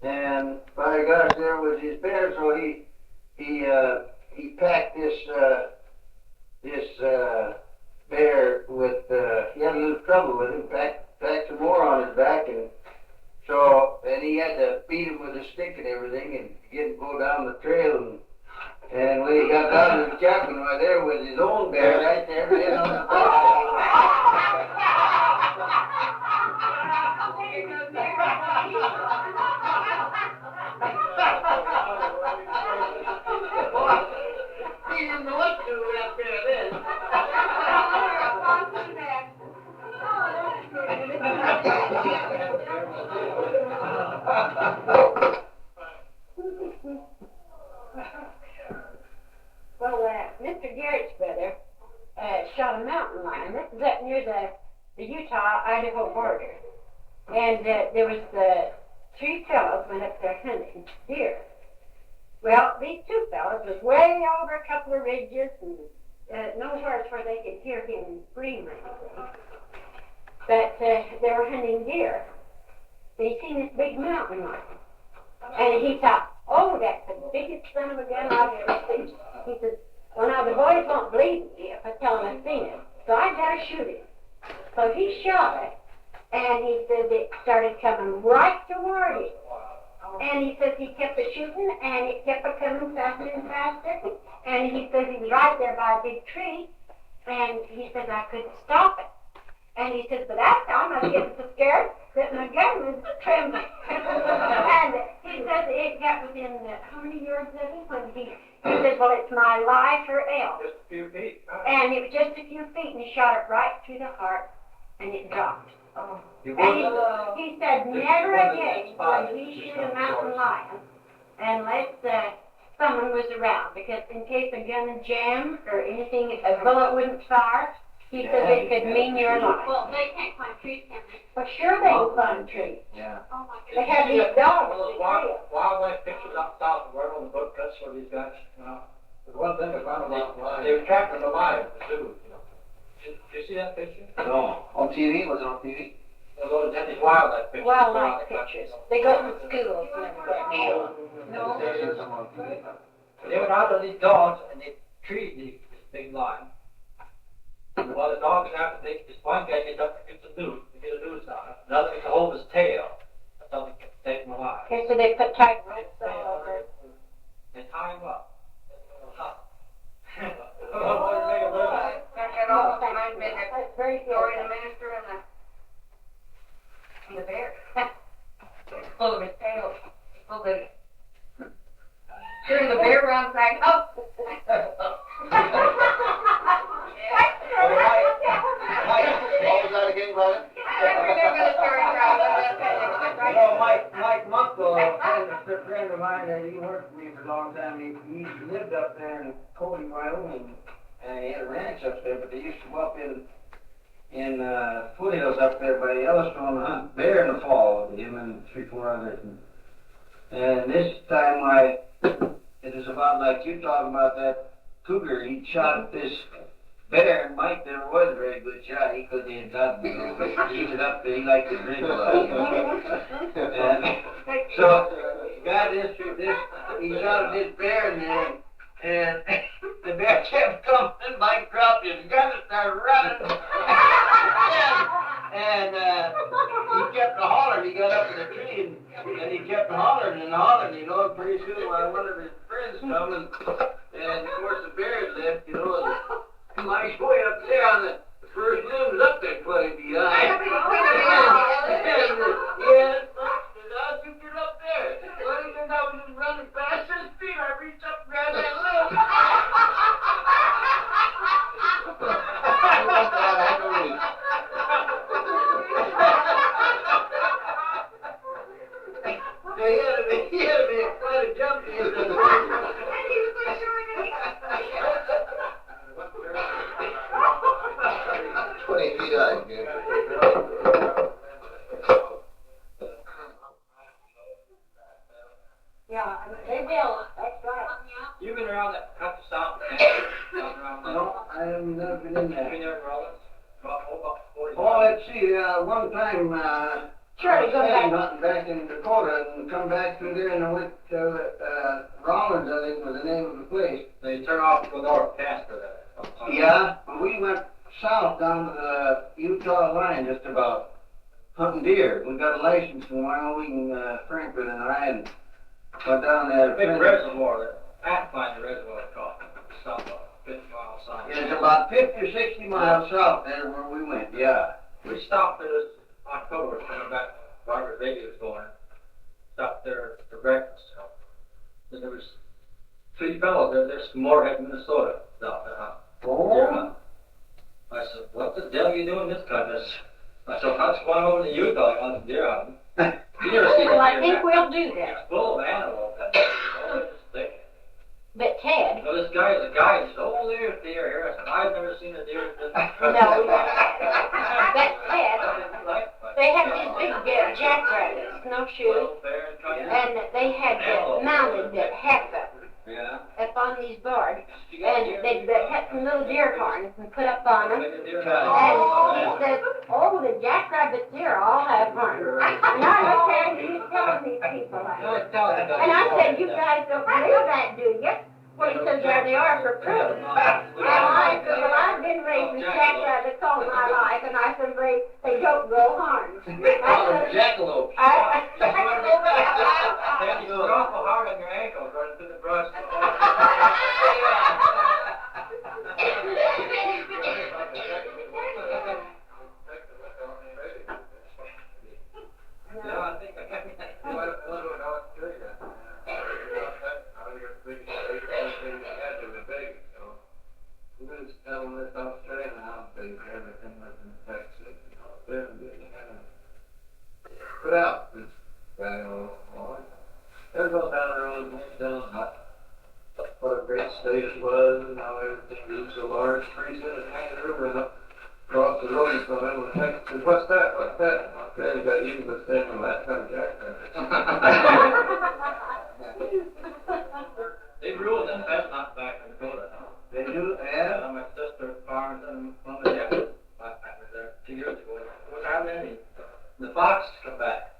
and by gosh, there was his bear, so he packed this bear with he had a little trouble with him, packed some more on his back, and he had to beat him with a stick and everything and get him go down the trail, and when he got down to the cabin right there with his own bear right there, you know. He didn't know what to do with that bear then. Well, Mr. Garrett's brother shot a mountain lion. This is up near the Utah-Idaho border. And there was three fellows went up there hunting deer. Well, these two fellows was way over a couple of ridges and nowhere where they could hear him scream or anything. But they were hunting deer. They seen this big mountain lion. And he thought, oh, that's the biggest son of a gun I've ever seen. He says, well, now the boys won't believe me if I tell them I've seen it. So I gotta shoot it. So he shot it. And he said it started coming right toward him. And he says he kept it shooting, and it kept coming faster and faster. And he says he was right there by a big tree, and he says I couldn't stop it. And he says, but that time I was getting so scared that my gun was trembling. And he says it got within how many yards of him when he said, well, it's my life or else. Just a few feet. And it was just a few feet, and he shot it right through the heart, and it dropped. You And he said, never again will he shoot a mountain lion unless someone was around, because in case a gun jam or anything, a bullet wouldn't fire, he said it could mean your life. Well, they can't climb trees, can they? Well, sure they can climb trees. Yeah. Oh my They goodness. have these dogs Those that trail. wildlife pictures up south of where all the book cuts for these guys, you know. The one thing I found about, they were trapping them alive at the zoo, you know. Did you see that picture? No. On TV? Was it on TV? Those are these wildlife pictures. Wildlife pictures. They go to schools and everything. No. They went out to these dogs and they treated this big line. And while the dog is out, this one guy gets up and gets a noose, to get a noose on it. Another gets a hold of his tail. That's how they can take him alive. Okay, so they put tight ropes all over. They tie him up. That almost reminds me of the That's very story of good. the minister and the bear. Full of his tail. Full of Turn the bear around back up. What was that again, Brian? I remember the story, You know, Mike Muckle, a friend of mine, he worked for me for a long time. He lived up there in Cody, Wyoming, and he had a ranch up there. But they used to go up in foothills up there by Yellowstone and hunt bear in the fall with him and 3-4 others. And this time, it is about like you talking about that cougar. He shot at this bear, and Mike never was a very good shot. He couldn't even got he was up there. He liked to drink a lot. And so, got this, he shot at this bear in there, and the bear kept coming, and Mike dropped his gun and started running. and he kept hollering. He got up in the tree, and he kept hollering and hollering, you know, and pretty soon one of his friends come, and of course the bear left, you know, and Mike's way up there on the first limb was up there 20 feet high. Yeah, how'd you get up there? Well, because I was just running fast as speed. I reached up and grabbed that limb. He had to be quite a jump in. 20 feet high, again. Yeah, they will. That's right. You've been around that country south around there? No, I have never been in Have there. you never Rollins? About 40 Oh, let's see, one time, Charlie, go back. hunting back in Dakota and come back through there and I went to, Rollins, I think was the name of the place. They turn off to go north past for that. Yeah, but we went south down to the Utah line just about, hunting deer. We got a license from Wyoming, Franklin and I, and went down there. Big reservoir there. Pathfinder Reservoir it's called. South of 50 miles south. It's about 50 or 60 miles south there where we went, yeah. We stopped there this October, coming back. Barbara Baby was going. Stopped there for breakfast. And there was 3 fellows there. There's from Moorhead, Minnesota. Out there, huh? Oh? I said, what the devil are you doing in this country? I said, how's going over to Utah on the deer hunting? You never see Well, I that think deer. we'll do that. It's full of animals. Oh, it's thick. But Ted, So this guy, the guy said, oh, there's deer here. I said, I've never seen a deer. no, but Ted, they had these big jackrabbits, snowshoes, and they had mounted half of them Yeah. up on these boards, and they'd had some little deer horns and put up on them. And he said, oh, the jackrabbits here all have horns. And I looked at him, he's telling these people that. And I said, you guys don't believe that, do you? Well, he said, there they are for proof. And I said, well, I've been raising jackrabbits all my life, and I said, they don't grow horns. I said, Jackalope. I You're awful hard on your ankles running through the brush. Yeah, I think Put out this guy on. There's all down the road, down hot. great state it was, and how everything grew so large. Pretty soon it hanged the river and up across the road from it was Texas. Said, what's that? What's that? My daddy got even with that from last time They ruled in Chestnut back in Dakota. They do, yeah. My sister farmed in Columbia, I was there 2 years ago. What happened? The fox come back.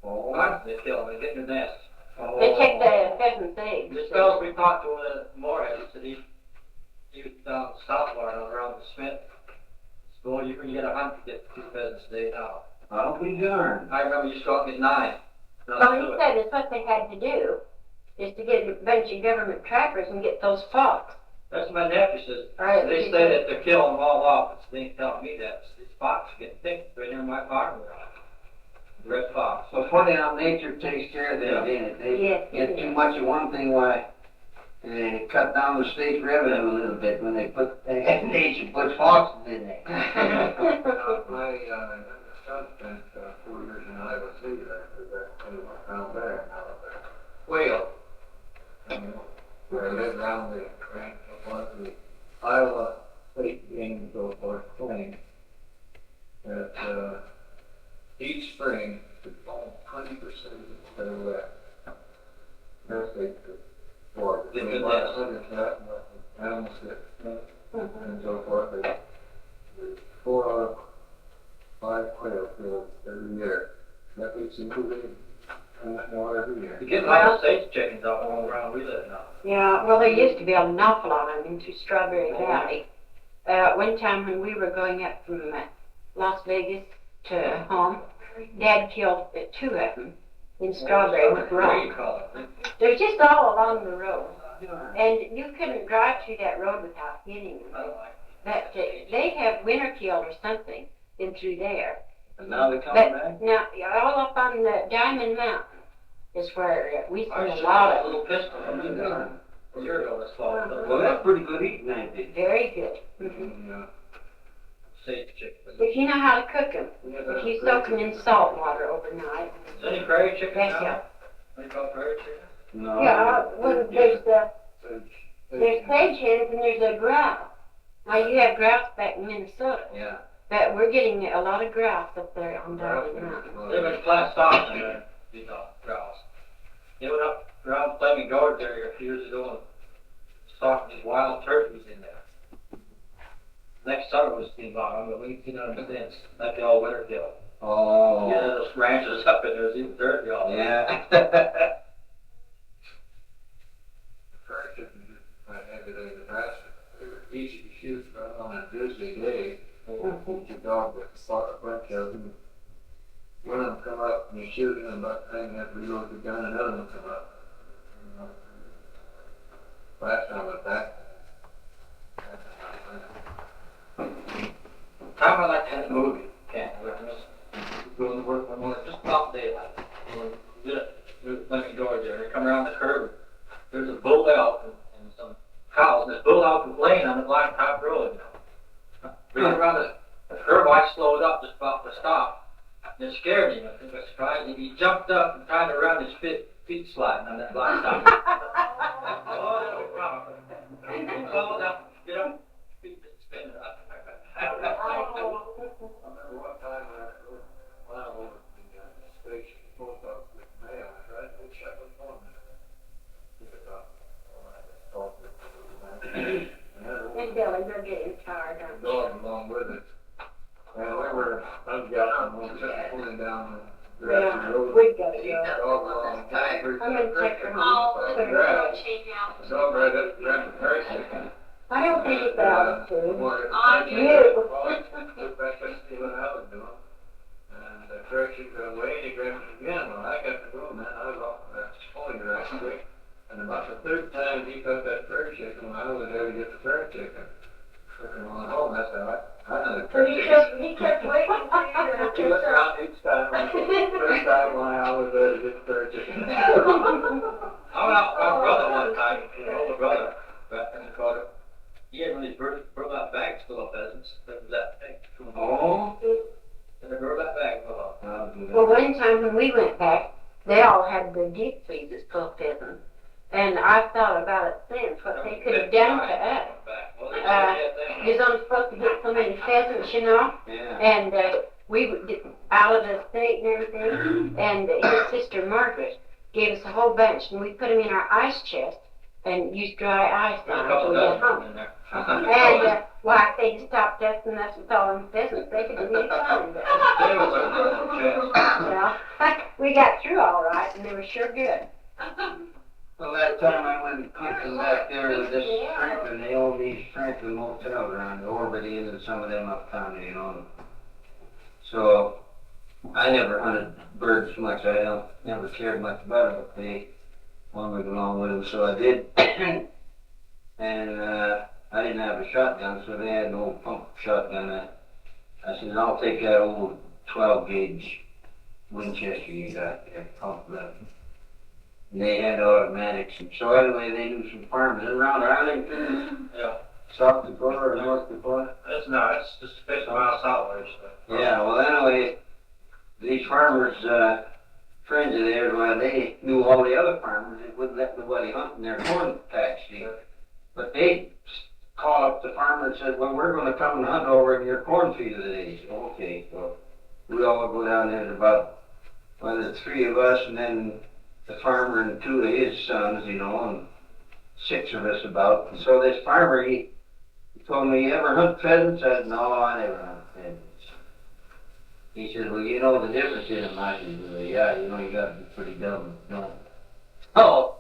Oh. Fox they kill them, they get in their nest. They take the pheasant's eggs. This fellow we talked to Moorhead, he said he was down Southward around the Smith. So you can get a hunt to get 2 pheasants a day now. I'll be darned. I remember you shot me 9. Well, he said it's what they had to do, is to get a bunch of government trappers and get those fox. That's what my nephew says. Right. They say that they're killing them all off. They ain't telling me that. These fox getting thick right near my farm. Red fox. So funny how nature takes care of that, ain't it? They Yes, get it too is. much of one thing, why they cut down the state revenue a little bit when they put nature puts foxes in there. My son spent 4 years in Iowa City after that, down there, whale. Where I lived around the ranch of the Iowa State Game so forth playing. That each spring, it's almost 20% of the wet. That's the for They it. do They that. want undercut and animals and so forth. They 4 out of 5 quail kills every year. That makes them too big. And that no every year. You get United States chickens out all around we live now. Yeah, well, there used to be an awful lot of them into Strawberry Valley. One time when we were going up from Las Vegas to home, Dad killed 2 of them in Strawberry with Green rock. color. They're just all along the road. And you couldn't drive through that road without hitting them. I don't like But they have winter kill or something in through there. And now they come back? But now, all up on the Diamond Mountain is where we see I a shot lot a of little pistol from you there a year ago this fall. Well, that's pretty good eating, ain't it? very good. Mm-hmm. And, Sage chicken. If you know how to cook them, if you soak them in salt water overnight. Is there any prairie chicken That's now? it. What do you call prairie chicken? No. Yeah, well, there's sage hens and there's a grouse. Now you have grouse back in Minnesota, Yeah. but we're getting a lot of grouse up there on Diamond Mountain. There was plant stocks in there, you know, grouse. They went up around Flaming Gorge area a few years ago and stalked these wild turkeys in there. Next summer was seen about them, but we don't understand. Like the all winter kill. Oh. Yeah, those ranches up in there's even turkey all there. Yeah. prairie chicken is quite heavy day to pass. They were easy to shoot right on a drizzly day. Eat your dog with a bunch of them. One of them come up and you shoot it, and about the time you have to reload the gun, another one come up. Last time I was back. Time I like to have a movie, can't go to work one morning, just about daylight. We did Flaming Gorge there, and they come around the curve. There's a bull elk and some cows, and this bull elk was laying on the blacktop road. We went around the curve, I slowed up just about to stop. And it scared him. I was surprised. He jumped up and tried to run his feet sliding on that blacktop. Oh, that was problem. He called up, get up, feet spinning up. I remember one time I was flying over the station, pulled up with mail, I tried to check the phone. And Billy, we're getting tired, aren't we? Dog along with it. And we were ungathering, we were pulling down the grassy road. We've got to go. Dog along, I'm gonna check her home. Oh, the grass. road change out. The dog right up, grabbed the prairie chicken. I don't think it's out too. On you. Looked back and see what I was doing. And the prairie chicken got away and he grabbed it again. When I got to go, man, I was off that pony right quick. And about the 3rd time he caught that prairie chicken, I was there to get the prairie chicken. Freaking on home, that's how I know the So prairie he chicken. kept waiting for you to He catch looked up. around each time. First time when I was there to get the prairie chicken. I went out with my brother one time, an older brother, back in Dakota. He had one of these burlap bags full of pheasants. That was that big. Oh. And the burlap bag full of. Well, one time when we went back, they all had the deep freezers full of pheasants. And I've thought about it since, what they could have done to us. You're only supposed to get so many pheasants, you know, Yeah. and we would get out of the state and everything, and his sister Margaret gave us a whole bunch, and we put them in our ice chest and used dry ice on them till we got home. And why, if they stopped us and us with all them pheasants, they could do anything. Well, we got through all right, and they were sure good. Well, that time I went hunting back there with this Franklin, they own these Franklin motels around the Orbit Inn and some of them uptown, you know. So, I never hunted birds much. I never cared much about them, but they wanted along with them, so I did. And I didn't have a shotgun, so they had an old pump shotgun. I said, I'll take that old 12 gauge Winchester you got there, pump that. And they had automatics, and so anyway, they knew some farmers around Arlington, Yeah. South Dakota or North Dakota. It's just 50 miles southward. So. Yeah, well, anyway, these farmers, friends of theirs, well, they knew all the other farmers. They wouldn't let nobody hunt in their corn patch, see. But they called up the farmer and said, well, we're going to come and hunt over in your cornfield today. So, okay, so we all go down there. There's about, well, there's 3 of us, and then the farmer and 2 of his sons, you know, and 6 of us about. And so this farmer, he told me, you ever hunt pheasants? I said, no, I never hunt pheasants. He said, well, you know the difference in them. I said, well, yeah, you know, you got to be pretty dumb. No. Oh,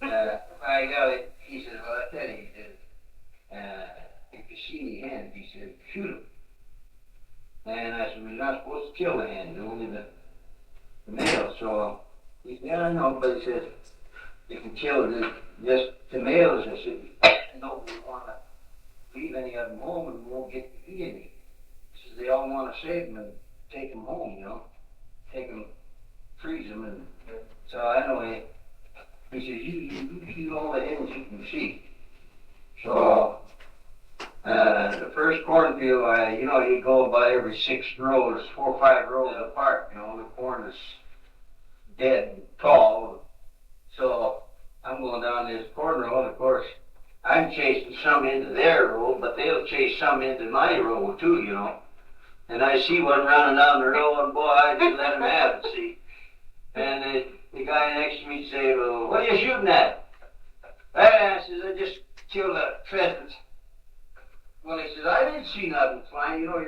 I got it. He said, well, I tell you, he said, if you see any hens, he said, shoot them. And I said, we're not supposed to kill the hens, only the males. So he said, yeah, I know, but he said, you can kill just the males. I said, no, we want to leave any of them home and we won't get to eat any. He said, they all want to save them and take them home, you know, take them, freeze them. And so anyway, he said, you shoot all the hens you can see. So the first cornfield, you know, you go by every 6 rows, 4 or 5 rows apart, you know, the corn is dead and tall. So I'm going down this corn row, and of course, I'm chasing some into their row, but they'll chase some into my row too, you know. And I see one running down the row, and boy, I just let him have it, see. And the guy next to me say, well, what are you shooting at? I says, I just killed a pheasant. Well, he says, I didn't see nothing flying. You know,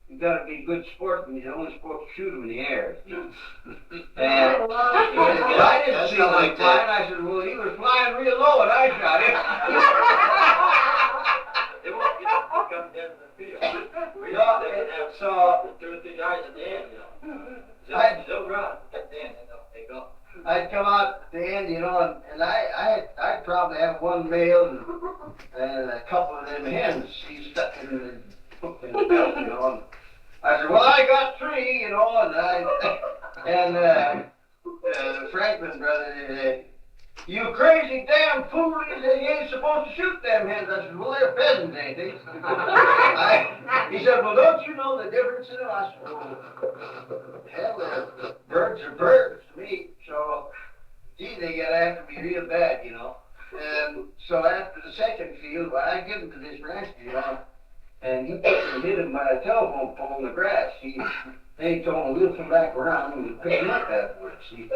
you got to be good sportsman. You're only supposed to shoot them in the air. And he said, I didn't see nothing flying. I said, well, he was flying real low, and I shot him. They won't get up and come down to the field. So 2 or 3 guys at the end, you know. They'll run at the end, and they go. I'd come out at the end, you know, and I'd probably have 1 male and a couple of them hens. She's stuck in the belt, you know. And I said, well, I got 3, you know, and Franklin brother, you crazy damn fool, he said, you ain't supposed to shoot them hens. I said, well, they're pheasants, ain't they? He said, well, don't you know the difference in them? I said, well, hell, birds are birds to me. So, gee, they get after me real bad, you know. And so after the second field, well, I give him to this rancher, you know, and he hit him by a telephone pole in the grass. They told him, we'll come back around and we'll pick him up afterwards. See,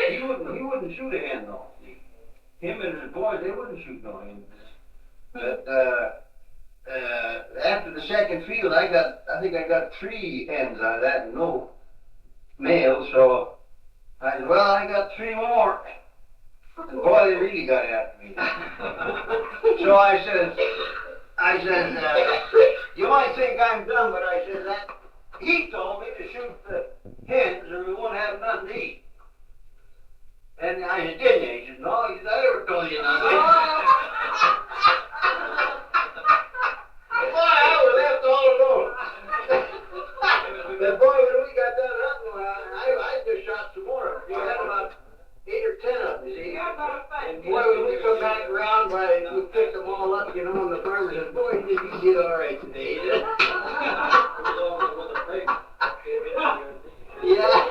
he wouldn't shoot a hen, though. See, him and his boys, they wouldn't shoot no hens. But after the second field, I think I got 3 hens out of that and no males. So I said, well, I got 3 more. And boy, they really got after me. So I said, you might think I'm dumb, but I said that. He told me to shoot the hens or we won't have nothing to eat. And I said, didn't you? He said, no, he said, I never told you nothing. Boy, I was left all alone. But boy, when we got done hunting, I just shot some more. We had about 8 or 10 of them, you see. And boy, when we come back around, we picked them all up, you know, and the farmer said, boy, did you get all right today? Yeah.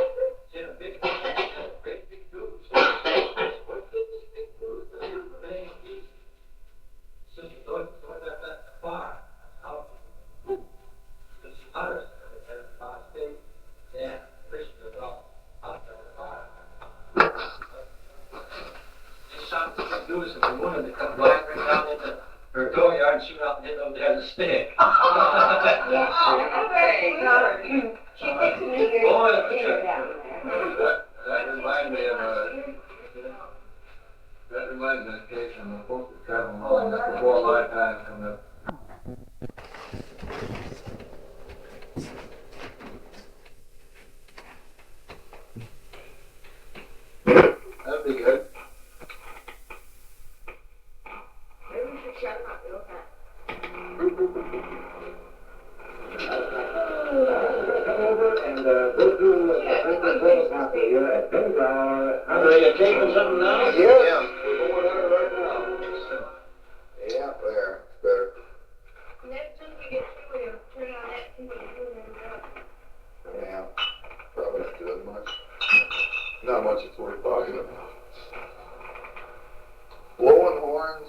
She fixed me your dinner down there. That reminds me of a case when the folks were traveling along, that's before my time coming up. That'd be good. Maybe we should shut up real fast. And go to the coffee here at Are you taking something now? Yeah. We're going there right now. Yeah, there, better. Next time we get through, we'll turn on that TV and Yeah, probably not doing much. Not much is worth talking about. Blowing horns,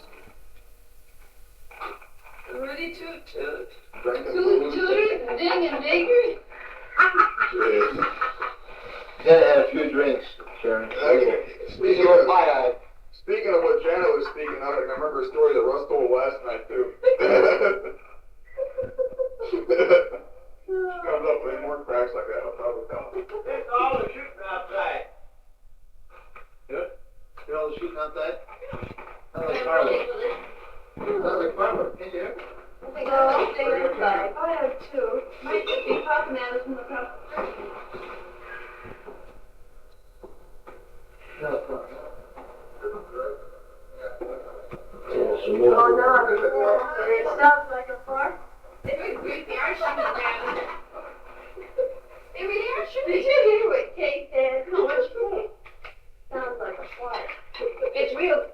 ready to toot. drinking Toot, booze. tooters, ding and dingers. Jeez. Gotta have a few drinks, Sharon. Okay, Speaking of pie, Speaking of what Janet was speaking of, I can remember a story that Russ told last night too. Comes up with any more cracks like that, I'll probably tell him. It's all the shooting outside. you're all shooting outside? Not like farmer. Not like farmer, can you? So I'll stay inside. I have two. Might just be popping at us from across the street. Oh no, it sounds like a fart. They really are shooting down. They really are shooting. Did you hear what Kate said? How much Kate? Sounds like a fart. It's real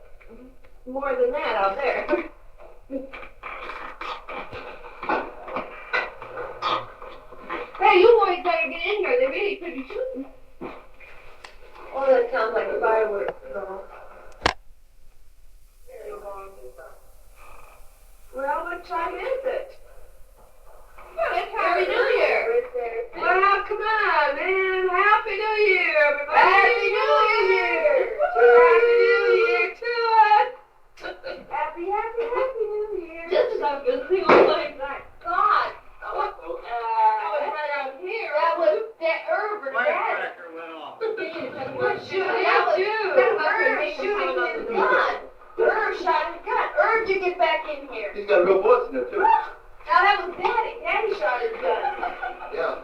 more than that out there. Hey, you boys better get in here. They really could be shooting. Oh, that sounds like fireworks. No. Well, what time is it? Well, it's Happy New Year. Right there. Well, come on, man. Happy New Year, everybody. Happy New Year. Happy New Year to us. Happy New Year. This is not good thing all like that. God. That was right out here. That was that herb or that. Firecracker went off. Shooting his gun. Herb shot his gun. Herb, you get back in here. He's got real bullets in there too. Now that was Daddy. Daddy shot his gun. Yeah.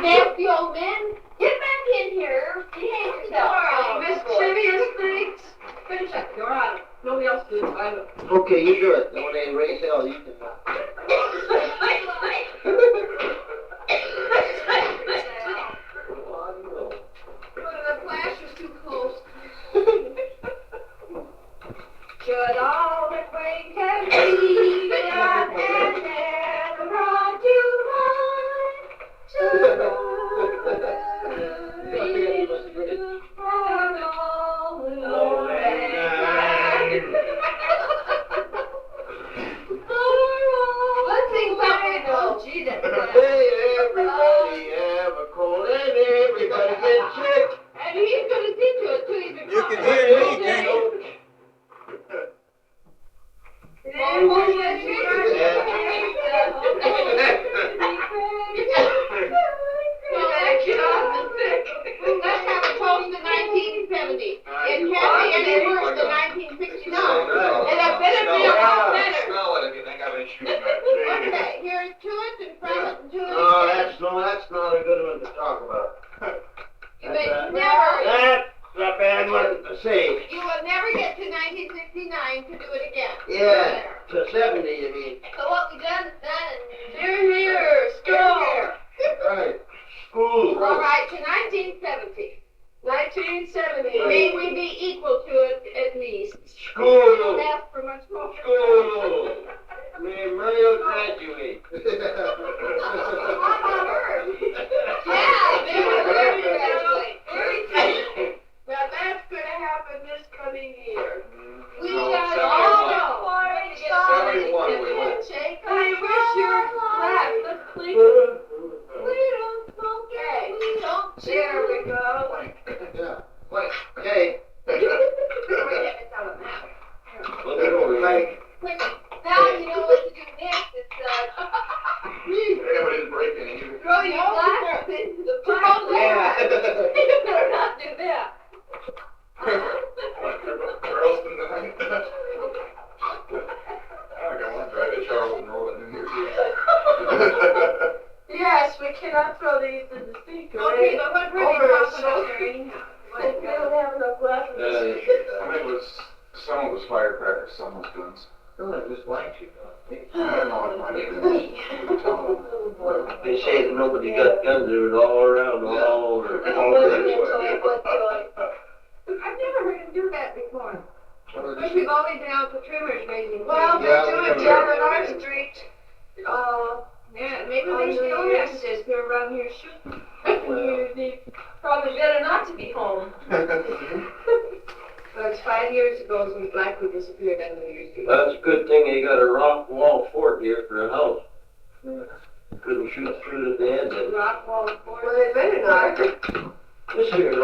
Nasty old man. Get back in here. Behave yourself. All right, mischievous things. Finish up. You're on. Nobody else does it. I will. Okay, you do it. When they raise hell, you can. The flash was too close. Should all the acquaintance be beyond and never brought you mine to Let's sing something. Oh, gee, that's Hey, everybody have a cold and everybody get sick. And he's gonna see to it too. He's been You can hear me, can't you? Let's have a toast to 1970. It can't be any worse than 1969. And it better be a lot better. Smell it if you think I've been shooting Okay, here's to it and from it and to it. No, that's not a good one to talk about. You may never, That's a bad one to say. you will never get to 1969 to do it again. Yeah, to 70, you mean. So what we done is done and Here, here, strong. Right. School. all right, to 1970. 1970. May we be equal to it at least. School. Don't ask for much more. School. May Mario graduate. How about her? Yeah, very good. Now that's gonna happen this coming year. We No, got 71. all the 71 we went. I wish your clap. Let's clean. We don't smoke it. We don't There we go. Yeah. Wait, okay. Like, Now you know what to do next. It's Yeah, but it's breaking. throw jump into the fire. Yeah. You better not do that. Charleston tonight. I want to drive to Charleston Road in New Year's Eve. Yes, we cannot throw these in the sink. Okay, but what really Over happened so- up there anyhow? We don't have enough left. I mean, some was firecrackers, some was guns. Just like you. I don't know what might have been. They say that nobody got guns, it was all around, all over. I've never heard him do that before. But we've only been out for trimmers raising. Well, Yeah, they do we it never down heard on our that. street. Yeah, maybe On they New still Year's. have this. They're around here shooting. They probably better not to be home. Well, it's 5 years ago since Blackwood disappeared on New Year's Eve. That's a good thing they got a rock wall fort here for a house. Couldn't shoot through it, they had that. Rock wall fort. Well, they better not. This here is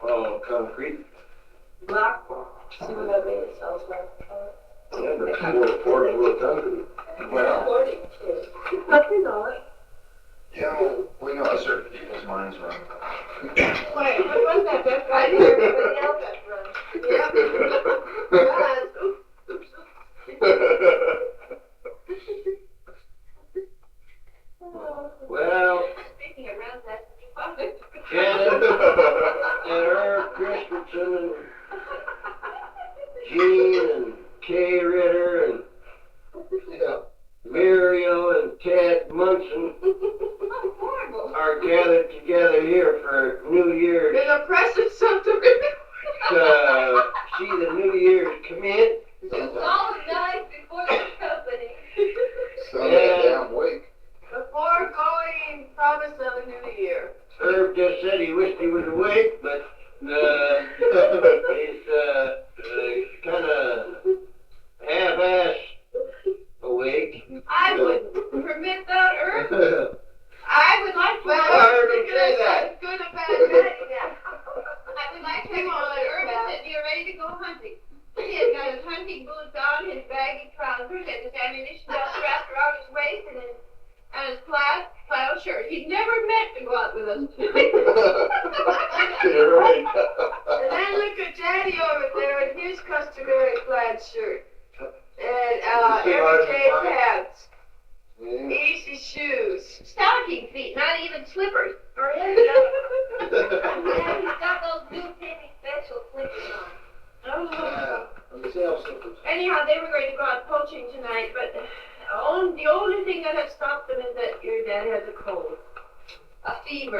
all concrete. Block wall. See what that means, sounds like. Yeah, but fort was concrete. Well, Nothing on it. yeah, we know a certain people's minds run. Wait, what was that? That's I right knew here. everybody else that Well, Speaking of runs, that's Shannon and Irv Christensen and Gene and Kay Ritter and Yeah. Muriel and Ted Munson horrible. are gathered together here for New Year's. Been oppressive something. See the New Year's come in. Solemnize before the company. Sounds like a damn wake. The foregoing promise of a new year. Irv just said he wished he was awake, but he's kind of half-ass awake. I would permit that, Earth. I would like to. I heard him say that. Good or bad night now. I would like to know that Irvin said you're ready to go hunting. He had got his hunting boots on, his baggy trousers, and his ammunition belt wrapped around his waist, and his plaid shirt. He'd never meant to go out with us. You're right. And then look at Daddy over there in his customary plaid shirt. And everyday pants. Easy shoes. Stocking feet, not even slippers. Or he's got those new Timmy special slippers on. Anyhow, they were going to go out poaching tonight, but the only thing that has stopped them is that your dad has a cold. A fever.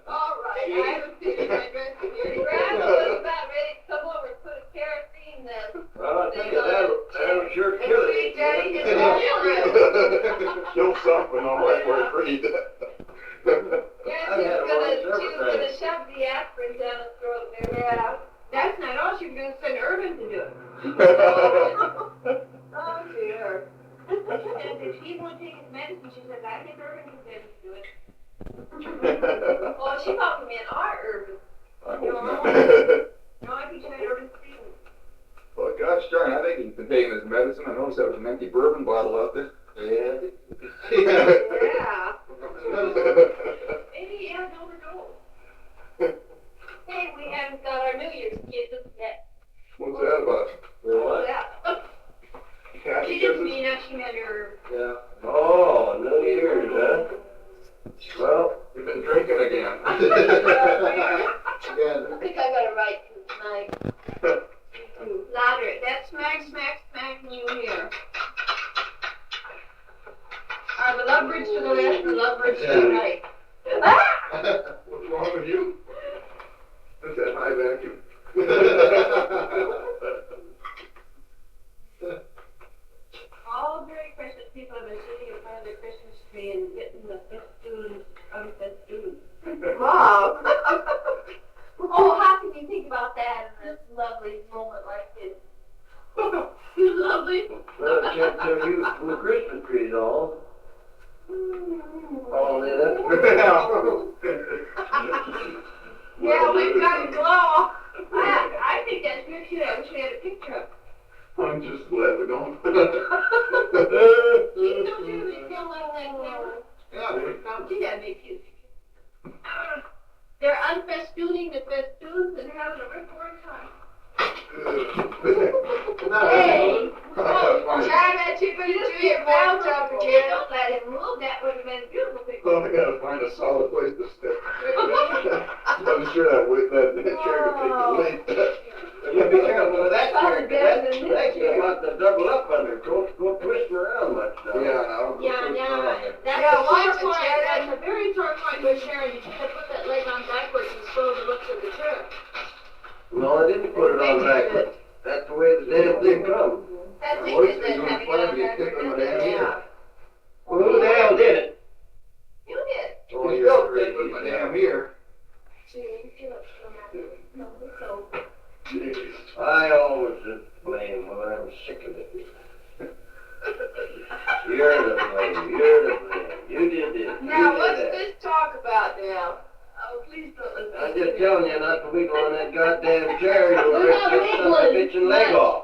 All right, I haven't finished my dressing yet. Grandma was about ready to come over and put a kerosene Well, I think that'll sure kill See, it. Daddy, his children. Kill something on right where it's read. Yeah, I had one she was gonna shove the aspirin down his throat there. Yeah, that's not all. She was going to send Irvin to do it. Oh dear. And if he won't take his medicine, she says, I think Irvin can get him to do it. Oh, she thought we meant our Irvin. I hope not. No, I think she meant Irvin Stevens. Well, gosh darn, I think he's been taking his medicine. I noticed there was an empty bourbon bottle out there. Yeah. Yeah. Maybe he has overdose. Hey, we haven't got our New Year's kisses yet. What's that about? What? Yeah, She didn't mean that. She meant her. Yeah. Oh, New Year's, huh? Well, you've been drinking again. I think I got it right tonight. Louder. That's smack, smack, smack New Year. Our lovebirds to the left, the lovebirds to the right. What's wrong with you? That's that high vacuum. All during Christmas, people have been sitting in front of their Christmas tree and getting the festoons, unfestoons. Mom. Oh, how can you think about that in this lovely moment like this? Lovely. well, I can't tell you from the Christmas trees all. All lit up. Yeah, we've got a glow. I think that's good too. I wish we had a picture of it. I'm just glad we don't. You don't do Now, gee, that makes you. They're unfestooning the festoons and having a rip roaring time. Hey! Try that you better do your mouth up again. Don't let him move. That would have been a beautiful picture. Well, I gotta find a solid place to sit. I'm sure that chair could take the weight. You be careful with that Probably chair, better than that this chair chair. wants to double up under, don't twist around much now. Yeah, no. Yeah, that's Yeah, a watch sore it, point. Sharon. That's a very sore point for Sharon. You can't put that leg on backwards and slow the looks of the chair. No, I didn't put it on backwards. That's the way the damn thing comes. That thing Voice is is that gonna having it fly on me a tip of backwards. my damn Yeah. ear. Well, who the hell did it? You did. Oh, You you're built great it. with my damn ear. See, you look so happy. So, Jeez. I always just blame when I'm sick of it. You're the blame, you did this. Now, you what's did that. this talk about now? Oh, please don't let me. I'm just telling you not to wiggle on that goddamn chair, you'll We're rip not your son of a wiggling. bitch and leg off.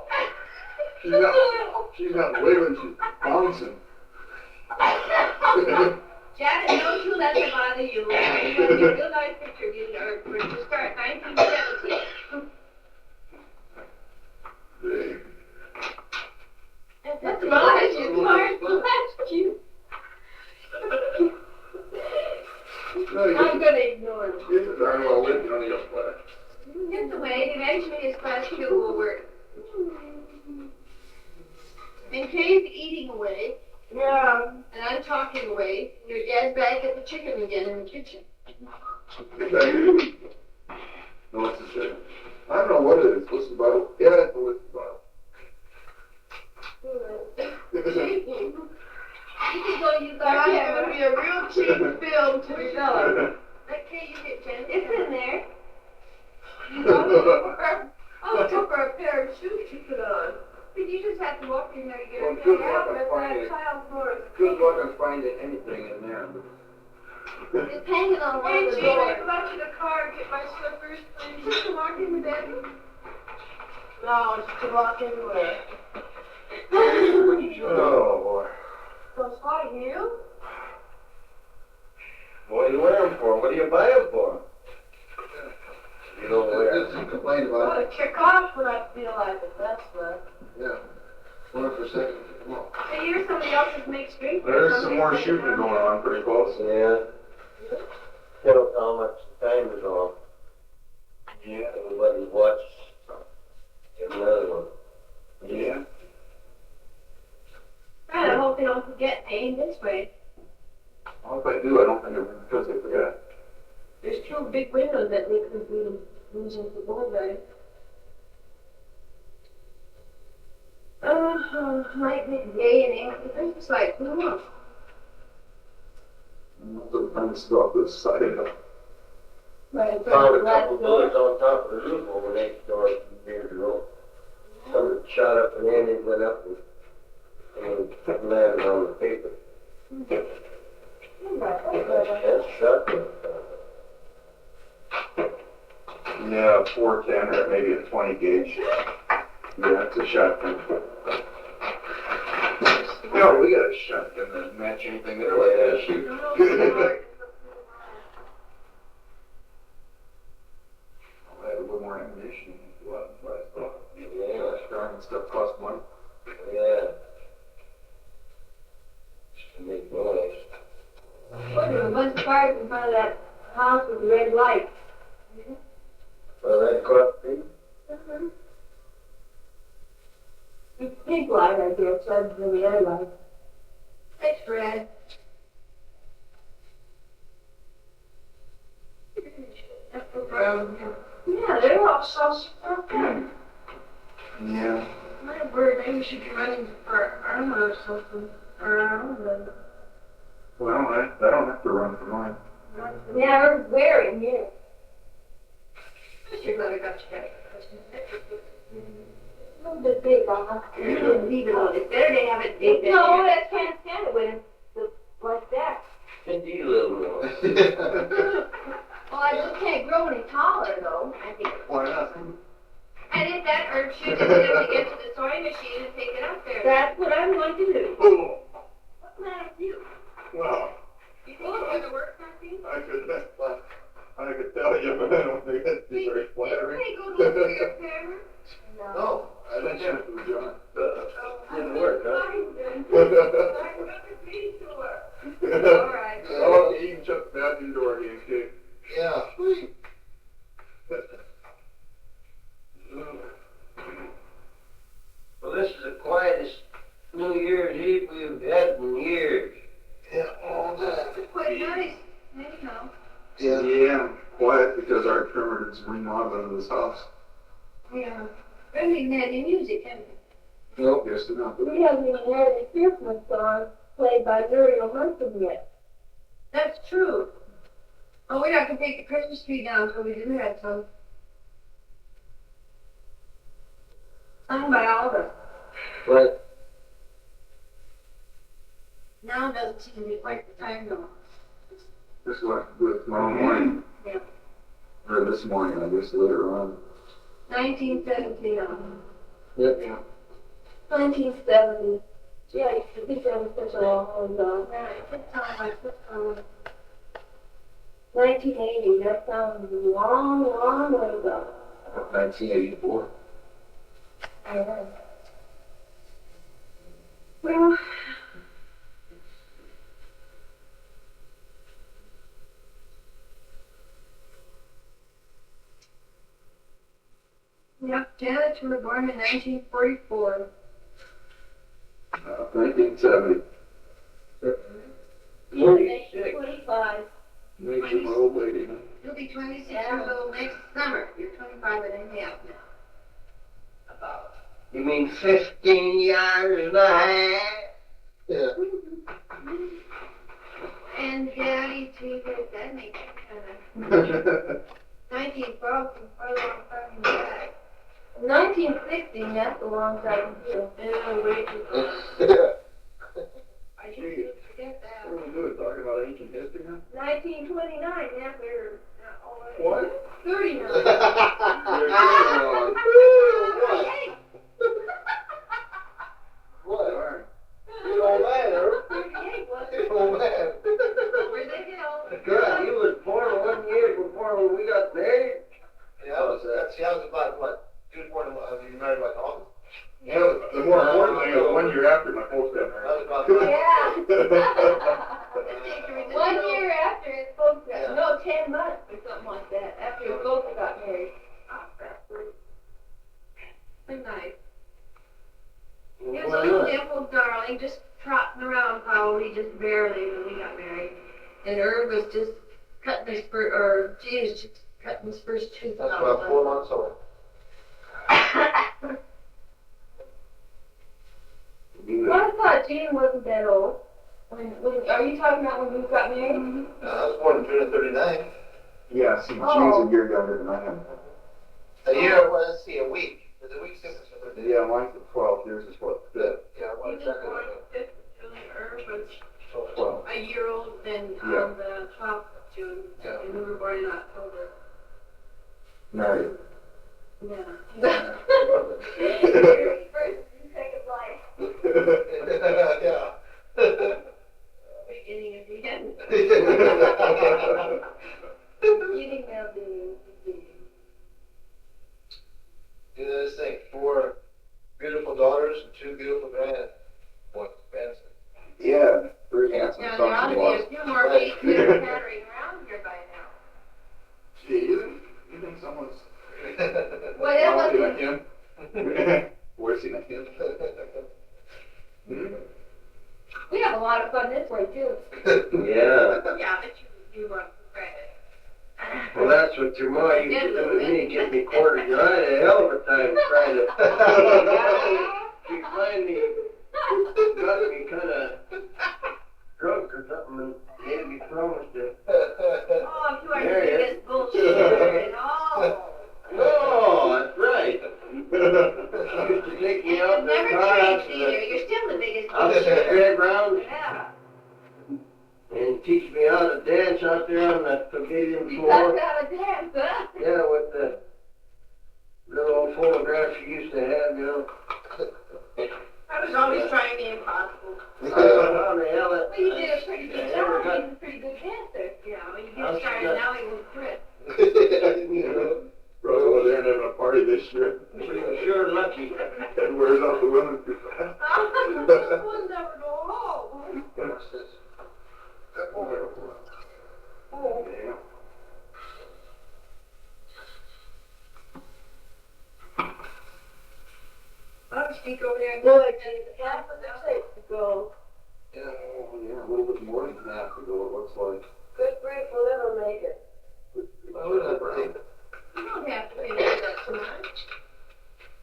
She's not wiggling, she's bouncing. Janet, don't you let them bother you. You want to get a real nice picture of you, or to start 1970. That's right, you smart. That's cute. I'm gonna ignore it. This is darn well lit, you don't need a flash. Just the way, eventually his class 2 will work. And Kay's eating away, Yeah. and I'm talking away. Your dad's back at the chicken again in the kitchen. No, what's the shit? I don't know what it is. What's the Bible? Yeah, it's the What's the Bible. You can go use That that would be a real cheap film to develop. Okay, you get Jen. It's in there. You know, I'll look for a pair of shoes you put on. But you just have to walk in there and get Well, her good out. luck on finding it. Child for Good luck on finding anything in there. It's hanging on one Hey, of the Gene, I doors. go out to the car and get my slippers, please. You can walk in the bedroom. No, it's to walk anywhere. Oh, boy. So it's hot here. What do you wear them for? What do you buy them for? You don't wear Just complain Well, about to it. kick off when I feel like it, that's what. Yeah. Hold on for a second. Come on. I hear somebody else's makes drink. There's some more shooting going on pretty close. Yeah. Tell how much time is on. Yeah. Everybody watch. Get another one. Yeah. I hope they don't forget aim this way. Well, if I do, I don't think it's because I forgot. There's 2 big windows that we could be losing the doorway. Might be gay and angry. It's just like, who knows? I'm also trying to stop this side of it. Right, Found a couple bullets on top of the roof over next door years ago. Somebody shot up and then it went up and landed on the paper. That's shotgun. Yeah, 410 or maybe a 20 gauge. Yeah, it's a shotgun. No, we got a shotgun that match anything that like that shoot. I'll add a little more ammunition. Go out and buy stuff. Yeah. Strong and stuff costs money. Yeah. Just to make noise. Look, there's a bunch of cars in front of that house with the red light. Well, that caught me. It's pink light right there, so it's the red light. Thanks, Brad. Yeah, they're all so super fun. Yeah. My word, maybe we should be running for armor or something. Or I don't know. Well, I don't have to run for mine. Yeah, we're wearing here. You're glad I got you A little bit big, You didn't leave it on. It's better to have it big. No, that's can't stand it with it like that. Indeed, a little more. Well, I just can't grow any taller though, I think. Why not? And if that herb shoot is able to get to the sewing machine and take it up there. That's what I'm going to do. Oh, What's the matter with you? well, You think it's gonna work, Martin? I could tell you, but I don't think that'd be very flattering. Hey, go look for your camera. No, I didn't have it with John. Didn't work, huh? All right. Oh, you can shut the bathroom door again, too. yeah. Well, this is the quietest New Year's Eve we've had in years. Yeah, all that. It's quite nice. Anyhow. Yeah. Yeah, quiet because our trimmer is remodeling this house. Yeah. Really had any music, haven't you? Nope. Yes, to not. We haven't even had a Christmas song played by Muriel Hunter yet. That's true. Oh, we're not gonna take the Christmas tree down until we do have some. Sung by all of us. But Now doesn't seem to be quite the time though. This is what I do it tomorrow morning. Yeah. Or this morning, I guess, later on. 1917. Yep. 1970. Yeah, I think that was such a long time ago. Right. Good time, good time. 1980, that sounds a long, long way ago. 1984. Yeah. Well, yep, Janet was born in 1944. 1970. 25. Makes you an old lady, huh? You'll be 26 years old next summer. You're 25 and a half now. About. You mean 15 years and a half? Yeah. And Daddy, too, that makes it kind of 1912 from quite a long time back. 1916, that's a long time too. Yeah, way too long. Yeah. I usually forget that. What are we doing, talking about ancient history now? 1929, yeah, we're already. What? 39. You're kidding, Ron. What? Darn. You old man, Earl. 38 was You old man. over the hill. Good, you was born 1 year before when we got married. Yeah, I was about what? You was born in, you married like August? Yeah, the more important thing is 1 year after my folks got I was about Yeah. 1 year after his folks got, Yeah. no, 10 months or something like that, after his folks got married. Good night. He was a little dimpled darling, just trotting around probably just barely when we got married. And Herb was just cutting his first, or Gene was just cutting his first tooth That's out. about 4 months old. Well, I thought Gene wasn't that old. Are you talking about when you got married? I was born in June of 39. Yeah, see, she's Oh. a year younger than I am. A year was, let's see, a week. There's a week difference. Yeah, mine's 12, yours is what, 5? Yeah, He well, was exactly. born 5th of June, Herb was 12. a year old then Yeah. on the 12th of June, Yeah. and we were born in October. Married. Yeah. First and second life. Yeah. Beginning of the end. Eating of the Do this thing. 4 beautiful daughters and 2 beautiful grandsons. Yeah, very handsome Now, there sons ought and to laws. be a few more Right. people pattering around here by now. Gee, you think someone's Well, that quality wasn't, like him? Worse than him? we have a lot of fun this way too. Yeah. Yeah, but you want credit. Well, that's what your ma used to do to me, get me quarters. You know, I had a hell of a time trying to. She finally got me kind of drunk or something and made me promise to. Oh, you are the There he is. biggest bullshitter in all. Oh, that's right. She used to take me out in the Never car changed after either. the, You're still the biggest out to the bullshitter. fairgrounds Yeah. and teach me how to dance out there on the pavilion You floor. got out of dance, huh? Yeah, with the little old photographs you used to have, you know. I was always trying the impossible. I don't know how the hell it. Well, you did a pretty good I never job. got You did a pretty there. Boy, half of the tape to go. Yeah, a little bit more than half ago, it looks like. Good grief, we'll never make it. You don't have to pay that too much.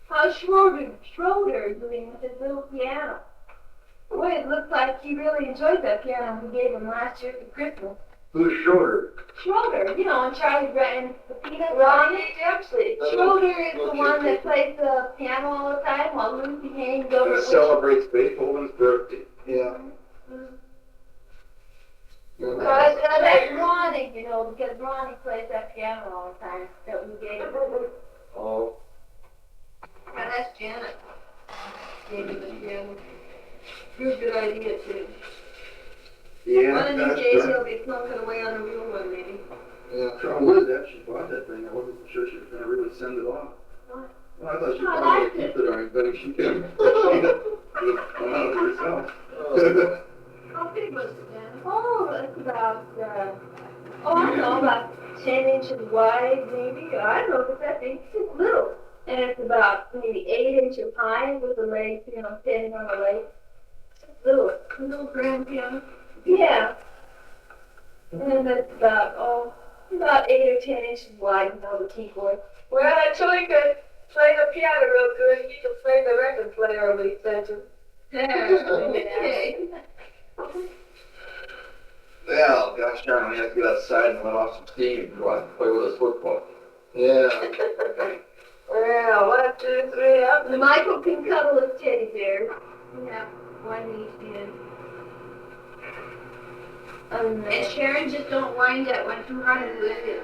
How's Schroeder doing with his little piano? Boy, it looks like he really enjoyed that piano we gave him last year for Christmas. Who's Schroeder? Schroeder, you know, and Charlie Brown, the Peanuts. Ronnie Dempsey. Schroeder is the one that plays the piano all the time while Lucy hangs over. It celebrates Beethoven's birthday. Yeah. That's Ronnie, you know, because Ronnie plays that piano all the time that we gave him. Oh. Yeah, that's Janet. Maybe the piano. Real good idea, too. Yeah, One of that's these days right. he'll be plunking away on a real one, maybe. Yeah, trouble is, after she bought that thing, I wasn't sure she was gonna really send it off. What? Well, I thought she I was gonna liked keep it. the darn thing, she can, she went out herself. How big was it, Dan? Oh, it's about, I don't know, about 10 inches wide, maybe. I don't know if it's that big. It's just little. And it's about maybe 8 inches high with the legs, you know, standing on the legs. Just little grand piano. Yeah. And it's about 8 or 10 inches wide, you know, the keyboard. Well, until he could play the piano real good, he could play the record player we sent him. Well, gosh darn, we have to get outside and let off some steam and go out and play with his football. Yeah. Well, 1, 2, 3, up. Michael can cuddle his teddy bear. Yeah, one each end. And Sharon, just don't wind that one too hard and lose it.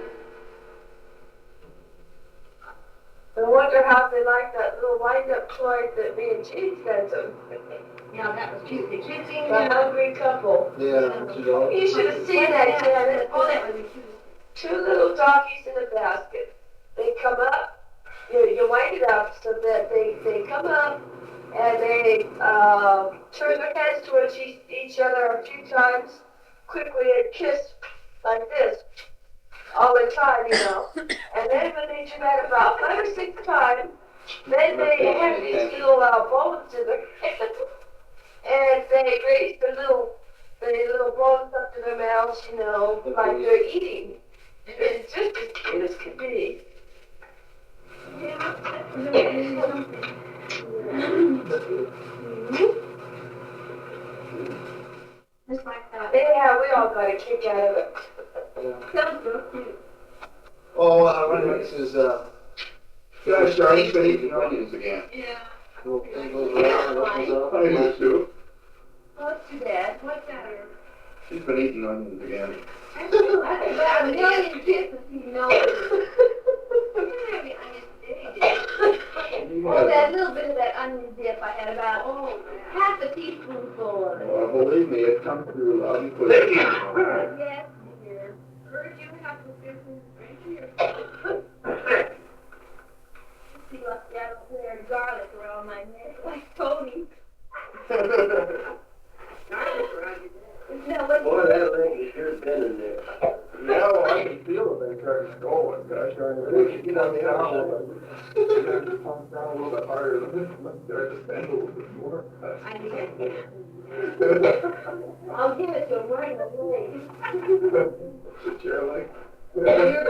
I wonder how they like that little wind-up toy that me and Chief sent them. Yeah, that was cute. The kids seemed The hungry couple. Yeah, you know. You should have seen that, Janet. Oh, that was cute. 2 little doggies in a basket. They come up, you wind it up so that they come up and they turn their heads towards each other a few times quickly and kiss like this all the time, you know. And then when they do that about 5 or 6 times, then they have these little bones in their head and they raise their little bones up to their mouths, you know, like they're eating. It's just as cute as can be. Just like that. Yeah, we all got a kick out of it. Sounds real cute. Oh, this is, Gosh darn, he's been eating onions again. Yeah. little thing goes around and opens up. I used to. Oh, it's too bad. What's that? She's been eating onions again. That's about a million kisses, you know. Oh, that little bit of that onion dip, I had about half a teaspoonful of it. Well, believe me, it comes through loud and clear. Yes, dear. Heard you have to fix this right here. See, like that over there, garlic around my neck, like Tony. No, what? Boy, that thing is sure been in there. Now I can feel it starting to go. Gosh darn it. We should get on the towel. Pump down a little bit harder. Let's start to bend a little bit more. I'll give it to him right away. Chair like. You're